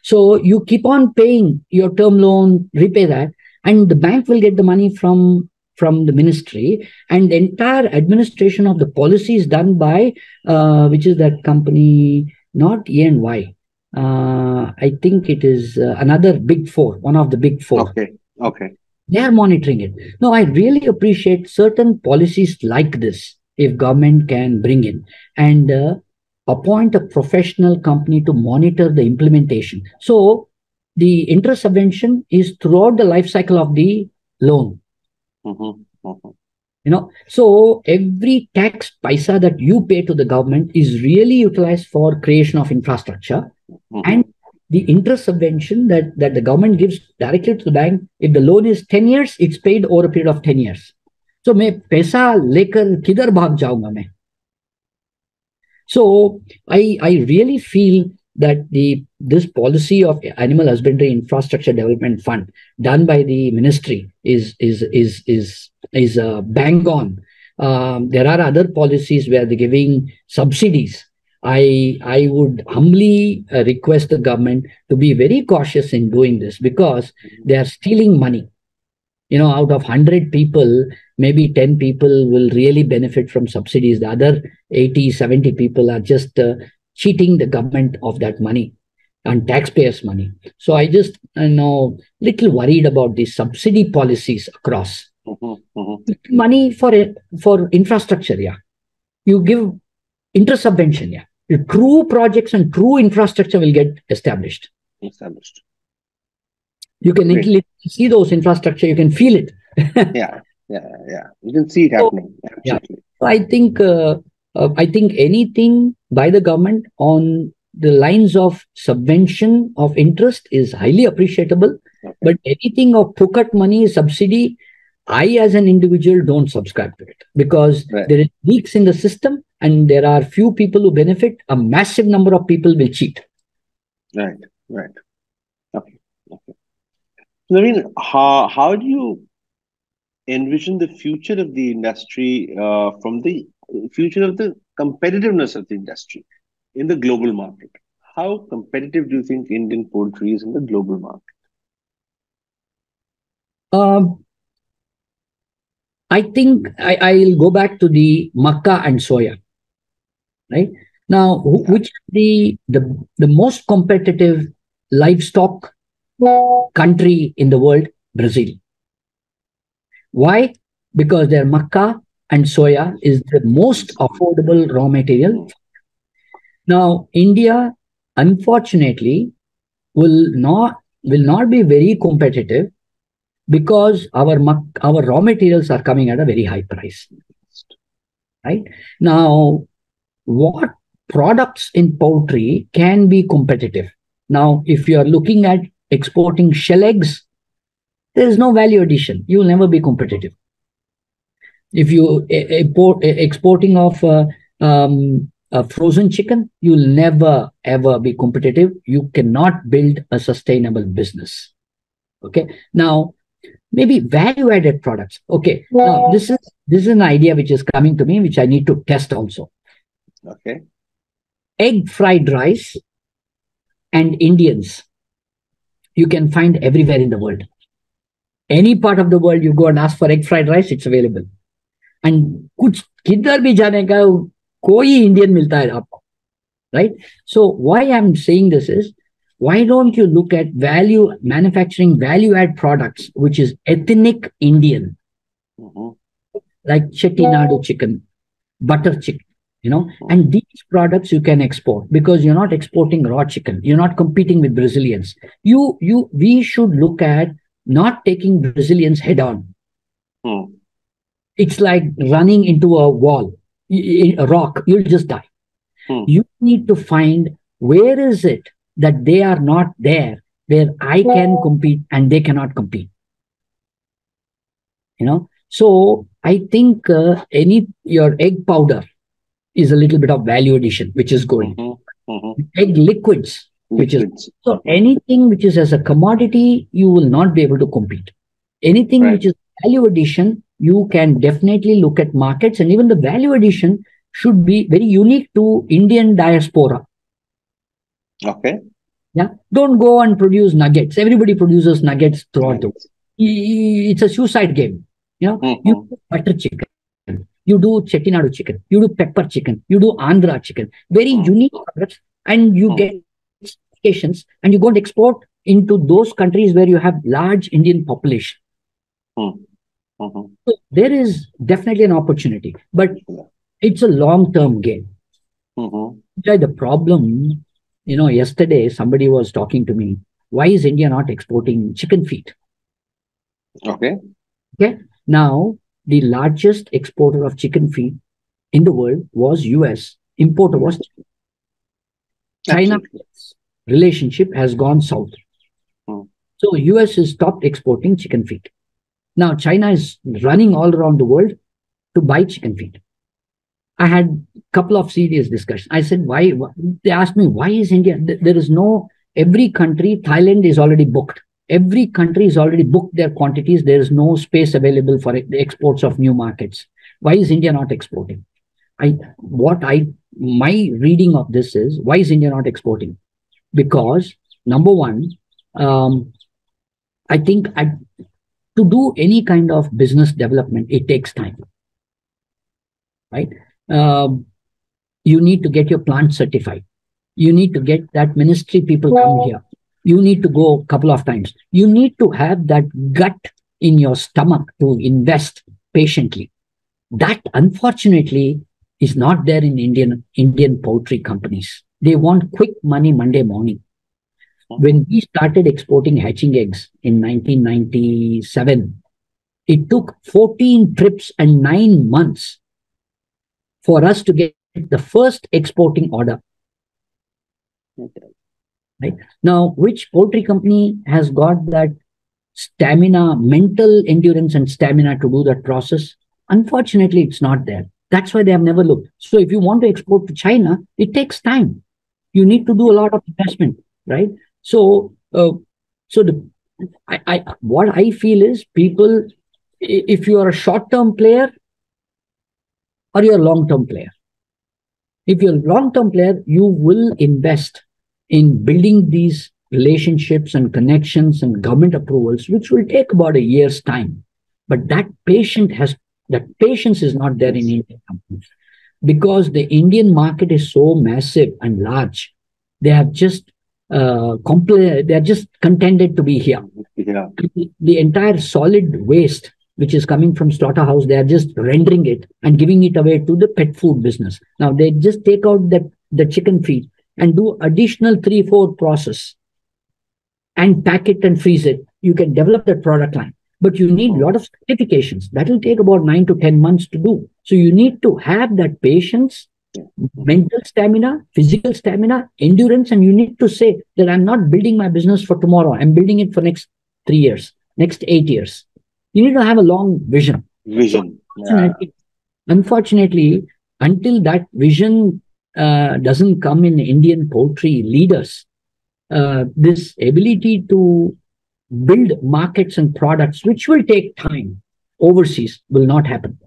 So you keep on paying your term loan, repay that, and the bank will get the money from the ministry, and the entire administration of the policy is done by which is that company, not E&Y. I think it is another big four, one of the big four. Okay. They are monitoring it. No, I really appreciate certain policies like this if government can bring in and appoint a professional company to monitor the implementation. So the interest subvention is throughout the life cycle of the loan. So every tax paisa that you pay to the government is really utilized for creation of infrastructure. And the interest subvention that the government gives directly to the bank, if the loan is 10 years, it's paid over a period of 10 years. So मैं पैसा लेकर किधर भाग जाऊंगा मैं? So I really feel that this policy of Animal Husbandry Infrastructure Development Fund done by the ministry is bang on. There are other policies where they're giving subsidies. I would humbly request the government to be very cautious in doing this, because they are stealing money. Out of 100 people, maybe 10 people will really benefit from subsidies. The other 80, 70 people are just cheating the government of that money and taxpayers' money. So I just little worried about these subsidy policies across. Money for infrastructure, yeah. You give interest subvention, yeah. True projects and true infrastructure will get established. You can literally see those infrastructure. You can feel it. Yeah. You can see it happening. Yeah. I think anything by the government on the lines of subvention of interest is highly appreciable. Okay. But anything of Phukat money, subsidy, I as an individual don't subscribe to it, because there is leaks in the system and there are few people who benefit. A massive number of people will cheat. Right. Okay. I mean, how do you envision the future of the industry from the future of the competitiveness of the industry in the global market? How competitive do you think Indian poultry is in the global market? I think I'll go back to the makkah and soya, right? Now, which is the most competitive livestock country in the world? Brazil. Why? Because their makkah and soya is the most affordable raw material. Now, India, unfortunately, will not be very competitive because our raw materials are coming at a very high price. Right? Now, what products in poultry can be competitive? Now, if you are looking at exporting shell eggs, there is no value addition. You will never be competitive. If you exporting of frozen chicken, you will never ever be competitive. You cannot build a sustainable business. Okay. Now, maybe value-added products. Okay. Now, this is an idea which is coming to me, which I need to test also. Okay. Egg fried rice and Indians, you can find everywhere in the world. Any part of the world, you go and ask for egg fried rice, it's available. And kuch kidhar bhi jane ka koi Indian milta hai aapko, right? So why I'm saying this is, why don't you look at manufacturing value-add products, which is ethnic Indian, like Chettinadu chicken, butter chicken, and these products you can export because you're not exporting raw chicken. You're not competing with Brazilians. We should look at not taking Brazilians head on. It's like running into a wall, a rock, you'll just die. You need to find where is it that they are not there, where I can compete and they cannot compete. So I think your egg powder is a little bit of value addition, which is going. Egg liquids, so anything which is as a commodity, you will not be able to compete. Anything which is value addition, you can definitely look at markets, and even the value addition should be very unique to Indian diaspora. Okay. Yeah. Don't go and produce nuggets. Everybody produces nuggets throughout the world. It's a suicide game. You do butter chicken, you do Chettinadu chicken, you do pepper chicken, you do Andhra chicken, very unique products, and you get specifications, and you go and export into those countries where you have large Indian population. So there is definitely an opportunity, but it's a long-term game. The problem, yesterday somebody was talking to me, why is India not exporting chicken feet? Okay. Now, the largest exporter of chicken feet in the world was US. Importer was China. China's relationship has gone south. So US has stopped exporting chicken feet. Now, China is running all around the world to buy chicken feet. I had a couple of serious discussions. I said, why? They asked me, why is India? There is every country, Thailand is already booked. Every country is already booked their quantities. There is no space available for the exports of new markets. Why is India not exporting? My reading of this is, why is India not exporting? Because number one, I think to do any kind of business development, it takes time, right? You need to get your plant certified. You need to get that ministry people come here. You need to go a couple of times. You need to have that gut in your stomach to invest patiently. That, unfortunately, is not there in Indian poultry companies. They want quick money Monday morning. When we started exporting hatching eggs in 1997, it took 14 trips and 9 months for us to get the first exporting order. Right? Now, which poultry company has got that stamina, mental endurance and stamina to do that process? Unfortunately, it's not there. That's why they have never looked. So if you want to export to China, it takes time. You need to do a lot of investment, right? So, what I feel is, people, if you are a short-term player or you're a long-term player, if you're a long-term player, you will invest in building these relationships and connections and government approvals, which will take about a year's time. But that patient has That patience is not there in Indian companies because the Indian market is so massive and large. They have just they are just contented to be here. Yeah. The entire solid waste which is coming from slaughterhouse, they are just rendering it and giving it away to the pet food business. Now they just take out the chicken feed and do additional 3-4 process and pack it and freeze it. You can develop that product line, but you need a lot of certifications. That will take about 9 to 10 months to do. So you need to have that patience, mental stamina, physical stamina, endurance, and you need to say that I'm not building my business for tomorrow. I'm building it for next 3 years, next 8 years. You need to have a long vision. So, unfortunately, until that vision doesn't come in Indian poultry leaders, this ability to build markets and products, which will take time overseas, will not happen.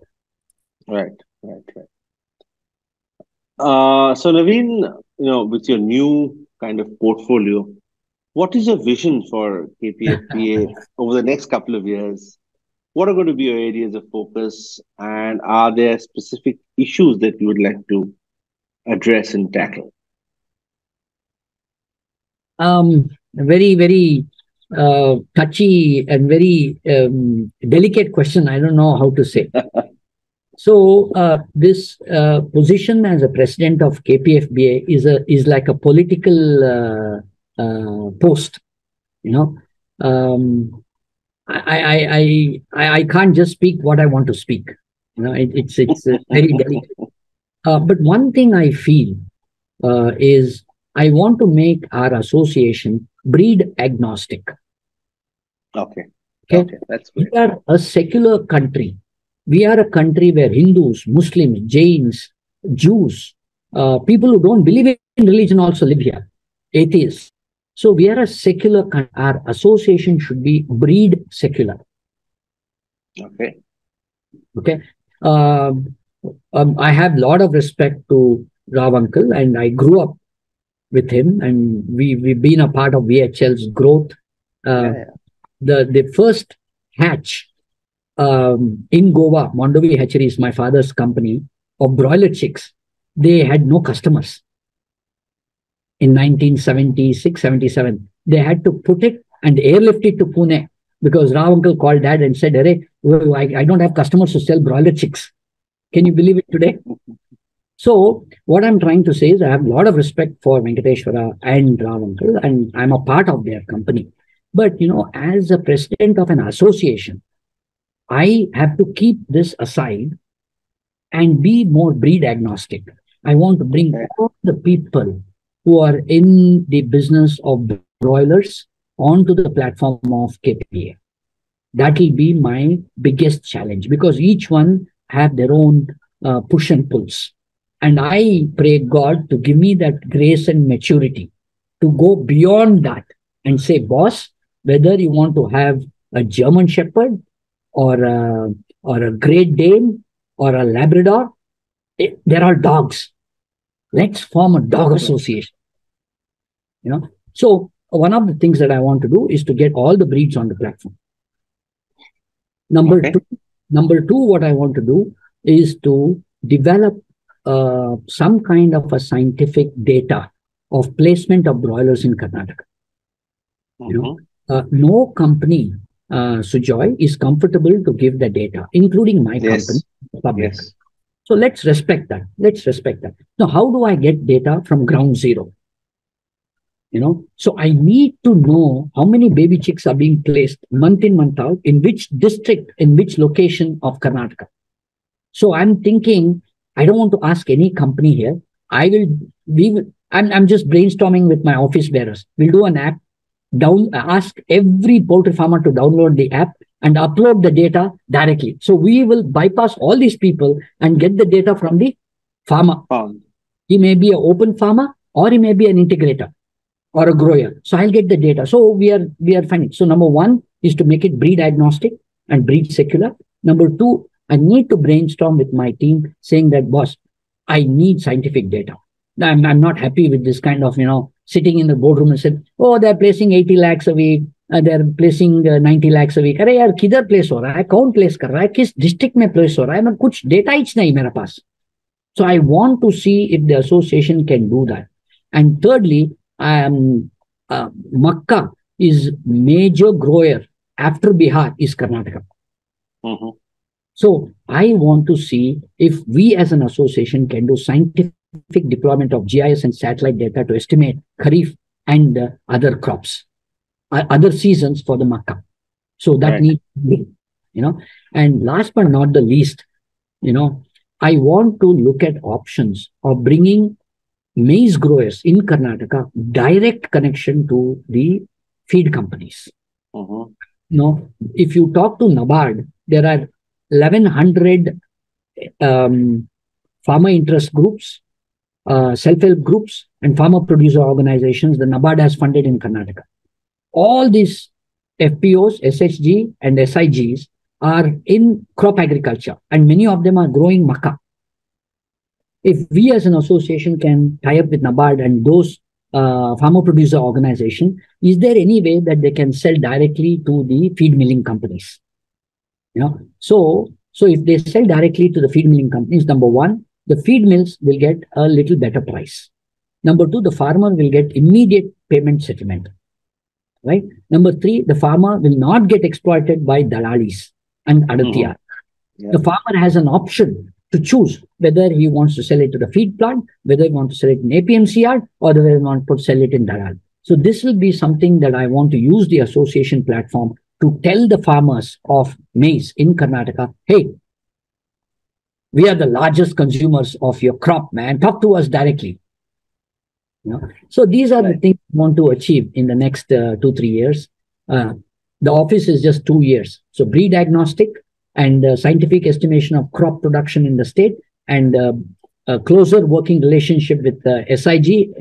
Right. So Naveen, with your new kind of portfolio, what is your vision for KPFA over the next couple of years? What are going to be your areas of focus, and are there specific issues that you would like to address and tackle? Very, very touchy and very delicate question. I don't know how to say. So this position as a president of KPFBA is like a political post. I can't just speak what I want to speak. It's very delicate. But one thing I feel is I want to make our association breed agnostic. Okay, that's great. We are a secular country. We are a country where Hindus, Muslims, Jains, Jews, people who don't believe in religion also live here, atheists. So we are a secular country. Our association should be breed secular. Okay. I have a lot of respect to Rav Uncle, and I grew up with him, and we've been a part of VHL's growth. The first hatch in Goa, Mondovi Hatchery is my father's company, of broiler chicks. They had no customers. In 1976, 77, they had to put it and airlift it to Pune because Rav Uncle called dad and said, "Arey, I don't have customers to sell broiler chicks." Can you believe it today? So what I'm trying to say is I have a lot of respect for Venkateshwara and Rav Uncle, and I'm a part of their company. But, as a president of an association, I have to keep this aside and be more breed agnostic. I want to bring all the people who are in the business of broilers onto the platform of KPA. That will be my biggest challenge because each one have their own push and pulls. And I pray God to give me that grace and maturity to go beyond that and say, boss, whether you want to have a German Shepherd or a Great Dane or a Labrador, they're all dogs. Let's form a dog association. So one of the things that I want to do is to get all the breeds on the platform. Number two, what I want to do is to develop some kind of a scientific data of placement of broilers in Karnataka. No company, Sujoy, is comfortable to give the data, including my company, public. Yes. So let's respect that. Now, how do I get data from ground zero? So I need to know how many baby chicks are being placed month in, month out, in which district, in which location of Karnataka. So I'm thinking, I don't want to ask any company here. I'm just brainstorming with my office bearers. We'll do an app, ask every poultry farmer to download the app and upload the data directly. So we will bypass all these people and get the data from the farmer. He may be an open farmer or he may be an integrator or a grower. So I'll get the data. So we are finding. So number one is to make it breed agnostic and breed secular. Number two, I need to brainstorm with my team saying that, boss, I need scientific data. I'm not happy with this kind of, sitting in the boardroom and said, oh, they're placing 80 lakhs a week. they are placing 90 lakhs a week. अरे यार किधर place हो रहा है, कौन place कर रहा है, किस district में place हो रहा है, मैं कुछ data ही नहीं मेरे पास. So I want to see if the association can do that. And thirdly, Makka is major grower after Bihar is Karnataka. Mm-hmm. So I want to see if we as an association can do scientific deployment of GIS and satellite data to estimate Kharif and other crops, other seasons for the Makka. So that needs to be, and last but not the least, I want to look at options of bringing maize growers in Karnataka direct connection to the feed companies. Mm-hmm. If you talk to NABARD, there are 1,100 farmer interest groups, self-help groups, and farmer producer organizations the NABARD has funded in Karnataka. All these FPOs, SHG, and SIGs are in crop agriculture, and many of them are growing maca. If we as an association can tie up with NABARD and those farmer producer organization, is there any way that they can sell directly to the feed milling companies? So if they sell directly to the feed milling companies, number one, the feed mills will get a little better price. Number two, the farmer will get immediate payment settlement. Right? Number three, the farmer will not get exploited by dalalis and adatiyar. Yeah. The farmer has an option to choose whether he wants to sell it to the feed plant, whether he wants to sell it in APMC yard, or whether he wants to sell it in dalal. So this will be something that I want to use the association platform to tell the farmers of maize in Karnataka, hey, we are the largest consumers of your crop, man. Talk to us directly. So these are the things we want to achieve in the next 2-3 years. The office is just 2 years. So breed agnostic and scientific estimation of crop production in the state, and a closer working relationship with SIG,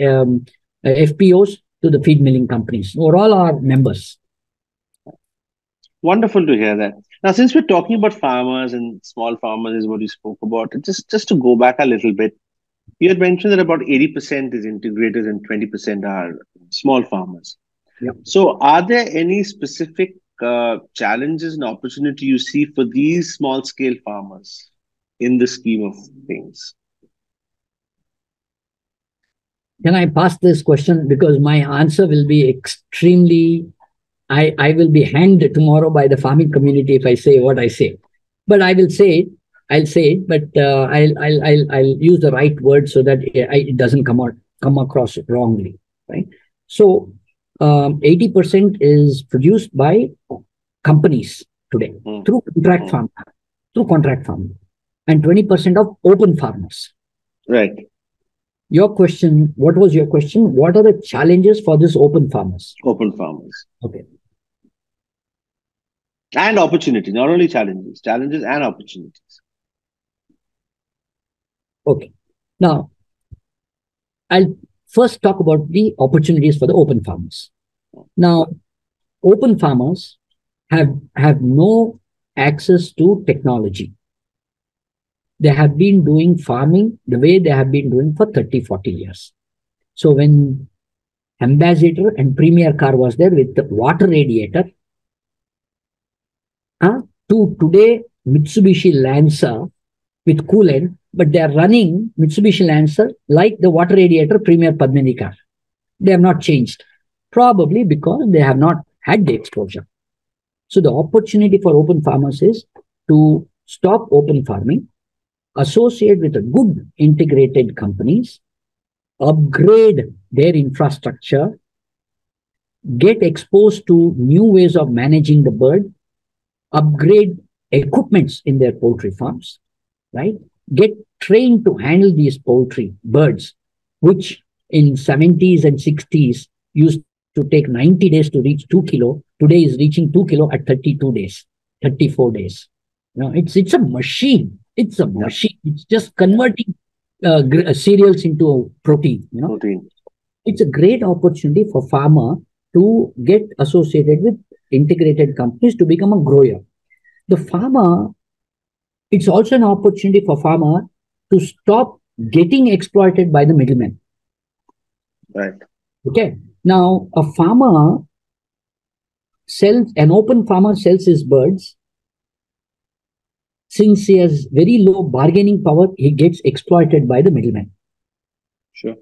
FPOs to the feed milling companies, who are all our members. Wonderful to hear that. Now, since we're talking about farmers and small farmers is what you spoke about, just to go back a little bit, you had mentioned that about 80% is integrators and 20% are small farmers. Yep. So are there any specific challenges and opportunity you see for these small scale farmers in the scheme of things? Can I pass this question? Because my answer will be extremely, I will be hanged tomorrow by the farming community if I say what I say. But I will say it. I'll say it, but I'll use the right word so that it doesn't come across wrongly, right? So 80% is produced by companies today through contract farming, and 20% of open farmers. Right. Your question, what was your question? What are the challenges for this open farmers? Open farmers. Okay. And opportunities, not only challenges and opportunities. Okay. Now, I'll first talk about the opportunities for the open farmers. Now, open farmers have no access to technology. They have been doing farming the way they have been doing for 30-40 years. So when Ambassador and Premier car was there with the water radiator, to today Mitsubishi Lancer with coolant, but they are running Mitsubishi Lancer like the water radiator Premier Padmini car. They have not changed, probably because they have not had the exposure. So the opportunity for open farmers is to stop open farming, associate with a good integrated companies, upgrade their infrastructure, get exposed to new ways of managing the bird, upgrade equipments in their poultry farms, right? Get trained to handle these poultry birds, which in 70s and 60s used to take 90 days to reach 2 kilo. Today is reaching 2 kilo at 32 days, 34 days. It's a machine. It's a machine. It's just converting cereals into protein. Protein. It's a great opportunity for farmer to get associated with integrated companies to become a grower. The farmer, it's also an opportunity for farmer to stop getting exploited by the middlemen. Right. Okay. Now, a farmer an open farmer sells his birds. Since he has very low bargaining power, he gets exploited by the middleman. Sure.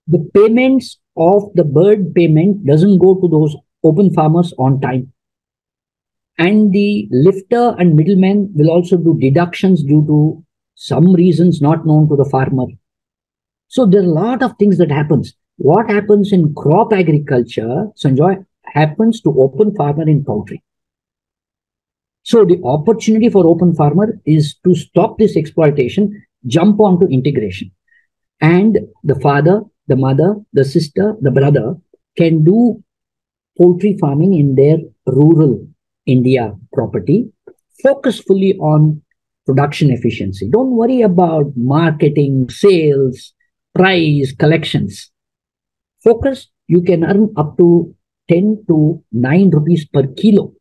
The payments of the bird payment doesn't go to those open farmers on time. And the lifter and middleman will also do deductions due to some reasons not known to the farmer. So there are a lot of things that happens. What happens in crop agriculture, Sanjoy, happens to open farmer in poultry. So the opportunity for open farmer is to stop this exploitation, jump onto integration. And the father, the mother, the sister, the brother can do poultry farming in their rural India property, focus fully on production efficiency. Don't worry about marketing, sales, price, collections. Focus, you can earn up to 10 to 9 rupees per kilo,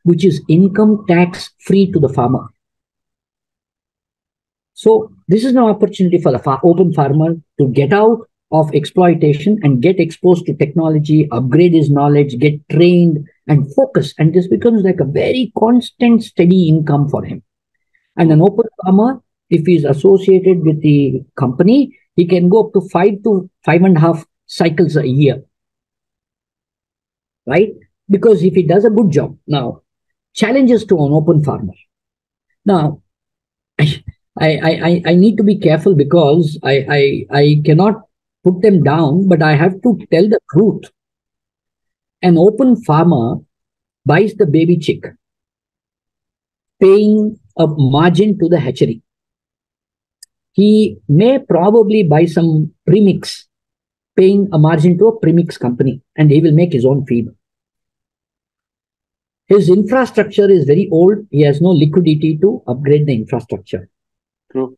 which is income tax free to the farmer. So this is an opportunity for the open farmer to get out of exploitation and get exposed to technology, upgrade his knowledge, get trained and focus. And this becomes like a very constant, steady income for him. And an open farmer, if he is associated with the company, he can go up to 5 to 5.5 cycles a year. Right? Because if he does a good job. Now, challenges to an open farmer. Now, I need to be careful because I cannot put them down, but I have to tell the truth. An open farmer buys the baby chick, paying a margin to the hatchery. He may probably buy some premix, paying a margin to a premix company, and he will make his own feed. His infrastructure is very old. He has no liquidity to upgrade the infrastructure. True.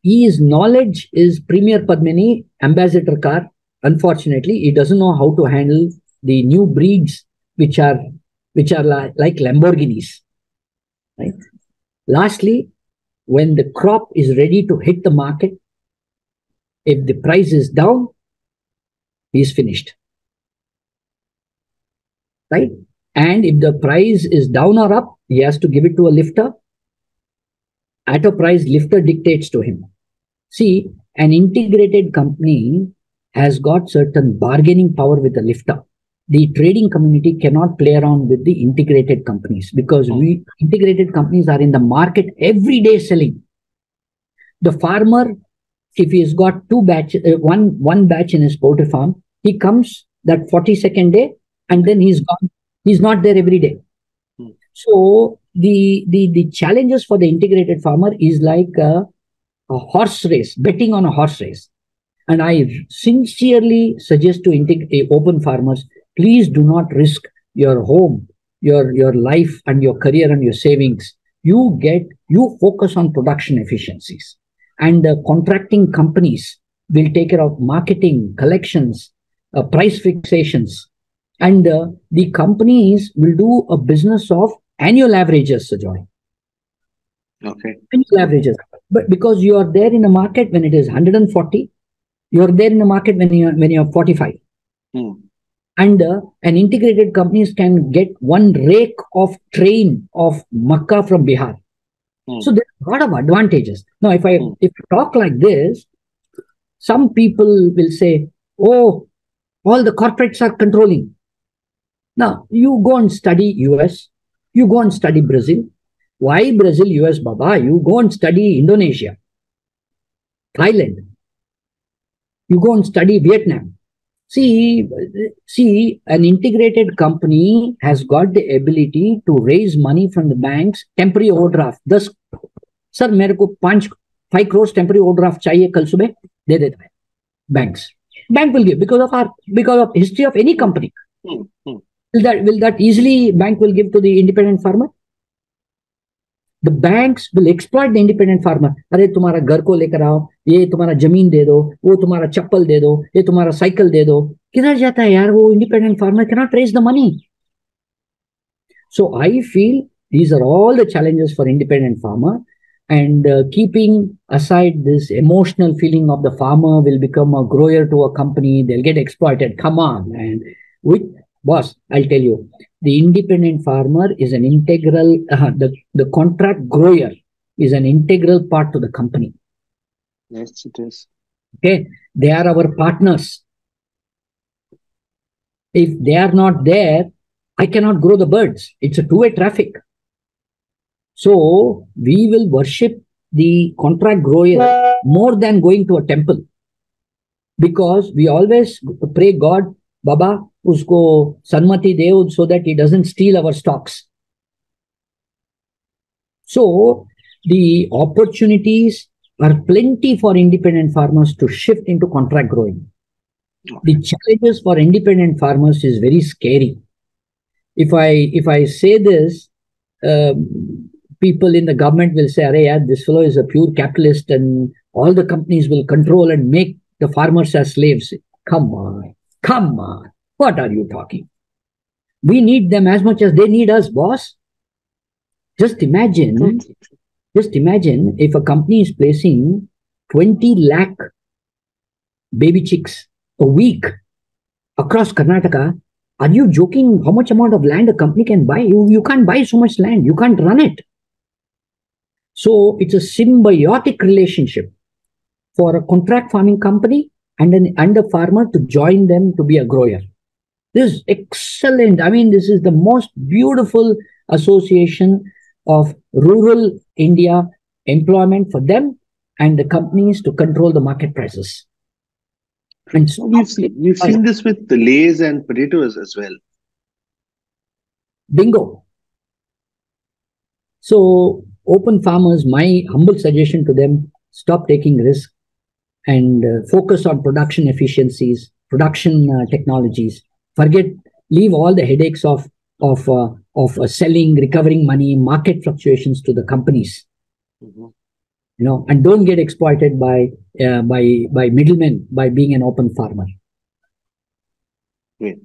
His knowledge is Premier Padmini, ambassador car. Unfortunately, he doesn't know how to handle the new breeds, which are like Lamborghinis. Right? Lastly, when the crop is ready to hit the market, if the price is down, he is finished. Right? And if the price is down or up, he has to give it to a lifter. At a price, lifter dictates to him. See, an integrated company has got certain bargaining power with the lifter. The trading community cannot play around with the integrated companies because integrated companies are in the market every day selling. The farmer, if he's got one batch in his poultry farm, he comes that 42nd day and then he's gone. He's not there every day. So the challenges for the integrated farmer is like a horse race, betting on a horse race. And I sincerely suggest to open farmers, please do not risk your home, your life and your career and your savings. You focus on production efficiencies. And the contracting companies will take care of marketing, collections, price fixations. And the companies will do a business of annual averages, Sujoy. Okay. Annual averages. But because you are there in a market when it is 140, you are there in a market when you are 45. And an integrated companies can get one rake of train of Makkah from Bihar. So there are a lot of advantages. Now, if I talk like this, some people will say, oh, all the corporates are controlling. Now, you go and study US, you go and study Brazil. Why Brazil, US, Baba? You go and study Indonesia, Thailand. You go and study Vietnam. See, an integrated company has got the ability to raise money from the banks, temporary overdraft. Thus, sir, मेरे को 5 crores temporary overdraft चाहिए कल सुबह, दे देता है. Banks. Bank will give because of history of any company. Will that easily bank will give to the independent farmer? The banks will exploit the independent farmer. अरे तुम्हारा घर को लेकर आओ, ये तुम्हारा जमीन दे दो, वो तुम्हारा चप्पल दे दो, ये तुम्हारा साइकिल दे दो. किधर जाता है यार वो independent farmer cannot raise the money. So I feel these are all the challenges for independent farmer, and keeping aside this emotional feeling of the farmer will become a grower to a company. They'll get exploited. Come on, and Boss, I'll tell you, the independent farmer is an integral, the contract grower is an integral part to the company. Yes, it is. Okay, they are our partners. If they are not there, I cannot grow the birds. It's a two-way traffic. So we will worship the contract grower more than going to a temple, because we always pray God, Baba, usko sanmati de so that he doesn't steal our stocks. So the opportunities are plenty for independent farmers to shift into contract growing. The challenges for independent farmers is very scary. If I say this, people in the government will say, "Arey, yaar, this fellow is a pure capitalist, and all the companies will control and make the farmers as slaves." Come on, come on. What are you talking? We need them as much as they need us, boss. Just imagine if a company is placing 20 lakh baby chicks a week across Karnataka. Are you joking? How much amount of land a company can buy? You can't buy so much land. You can't run it. So it's a symbiotic relationship for a contract farming company and a farmer to join them to be a grower. This is excellent. I mean, this is the most beautiful association of rural India, employment for them and the companies to control the market prices. And so we've seen this with the Lays and potatoes as well. Bingo. So open farmers, my humble suggestion to them, stop taking risks and focus on production efficiencies, production technologies. Leave all the headaches of selling, recovering money, market fluctuations to the companies. Mm-hmm. And don't get exploited by middlemen by being an open farmer. Great.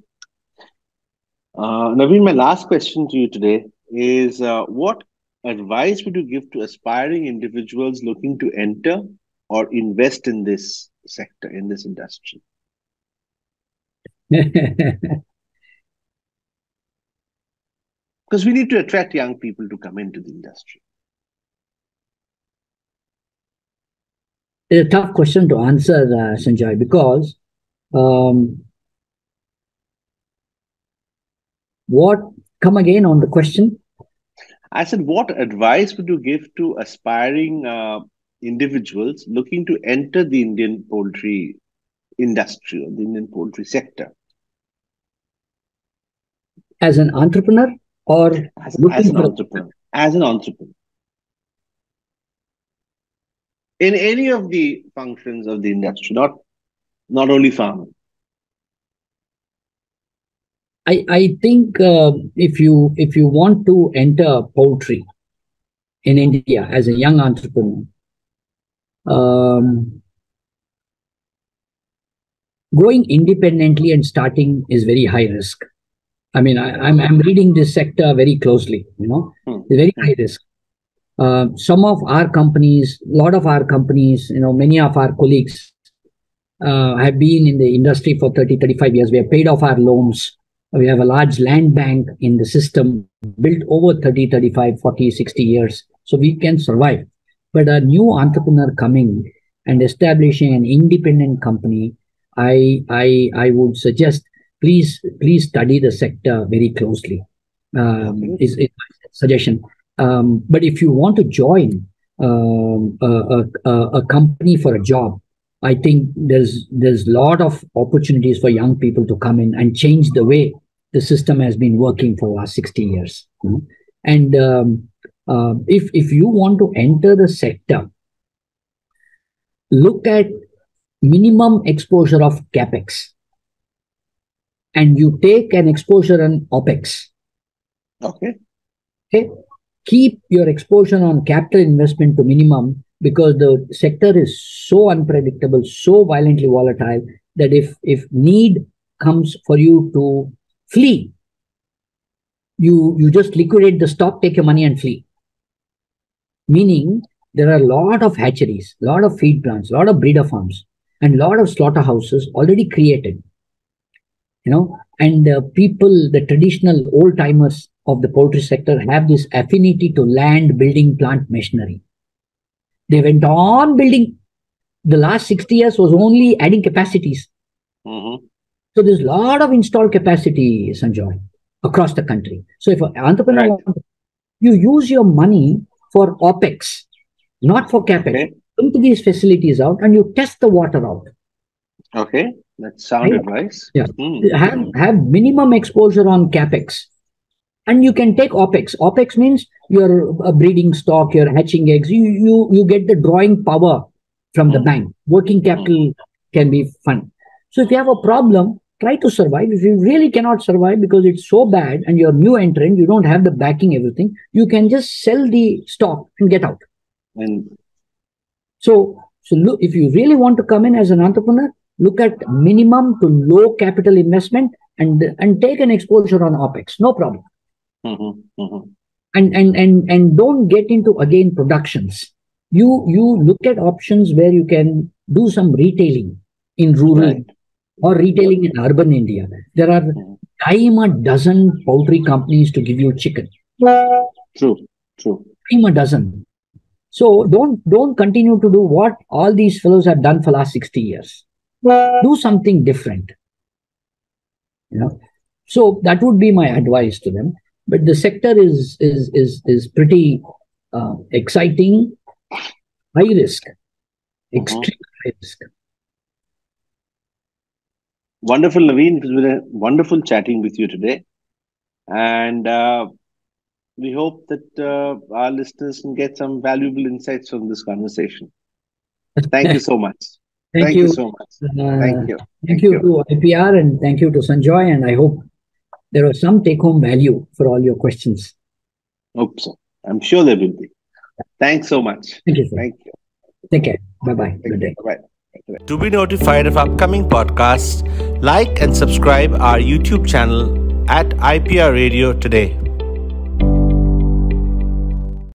Naveen, my last question to you today is, what advice would you give to aspiring individuals looking to enter or invest in this sector, in this industry? Because we need to attract young people to come into the industry. It's a tough question to answer, Sanjay, because come again on the question? I said, what advice would you give to aspiring individuals looking to enter the Indian poultry industry or the Indian poultry sector? As an entrepreneur or as an entrepreneur? As an entrepreneur. In any of the functions of the industry, not only farming. I think if you want to enter poultry in India as a young entrepreneur, going independently and starting is very high risk. I mean, I'm reading this sector very closely. It's very high risk. Some of our companies, a lot of our companies, many of our colleagues have been in the industry for 30, 35 years. We have paid off our loans. We have a large land bank in the system built over 30, 35, 40, 60 years. So we can survive. But a new entrepreneur coming and establishing an independent company, I would suggest, please study the sector very closely. Is my suggestion. But if you want to join a company for a job, I think there's a lot of opportunities for young people to come in and change the way the system has been working for the last 60 years. And if you want to enter the sector, look at minimum exposure of capex, and you take an exposure on opex. Okay. Keep your exposure on capital investment to minimum, because the sector is so unpredictable, so violently volatile, that if need comes for you to flee, you just liquidate the stock, take your money and flee. Meaning there are a lot of hatcheries, a lot of feed plants, a lot of breeder farms, and a lot of slaughterhouses already created. And people, the traditional old timers of the poultry sector, have this affinity to land, building, plant machinery. They went on building. The last 60 years was only adding capacities. Mm-hmm. So there's a lot of installed capacity, Sanjoy, across the country. So if an entrepreneur, you use your money for OPEX, not for CAPEX. Okay. Come to these facilities out and you test the water out. Okay, that's sound advice. Yeah. Have minimum exposure on CAPEX. And you can take OPEX. OPEX means your breeding stock, your hatching eggs. You get the drawing power from the bank. Working capital can be fun. So if you have a problem, try to survive. If you really cannot survive because it's so bad and you're new entrant, you don't have the backing, everything, you can just sell the stock and get out. And so look, if you really want to come in as an entrepreneur, look at minimum to low capital investment and take an exposure on OPEX. No problem. And don't get into, again, productions. You look at options where you can do some retailing in rural or retailing in urban India. There are dime a dozen poultry companies to give you chicken. True. Dime a dozen. So don't continue to do what all these fellows have done for last 60 years. Do something different. So that would be my advice to them. But the sector is pretty exciting, high risk, extreme high risk. Wonderful, Naveen. It has been a wonderful chatting with you today. And we hope that our listeners can get some valuable insights from this conversation. Thank you so much. Thank you so much. Thank you. Thank you to IPR and thank you to Sanjoy. And I hope there was some take-home value for all your questions. Hope so. I'm sure there will be. Thanks so much. Thank you, sir. Thank you. Take care. Bye-bye. Good day. Bye-bye. To be notified of upcoming podcasts, like and subscribe our YouTube channel at IPR Radio today.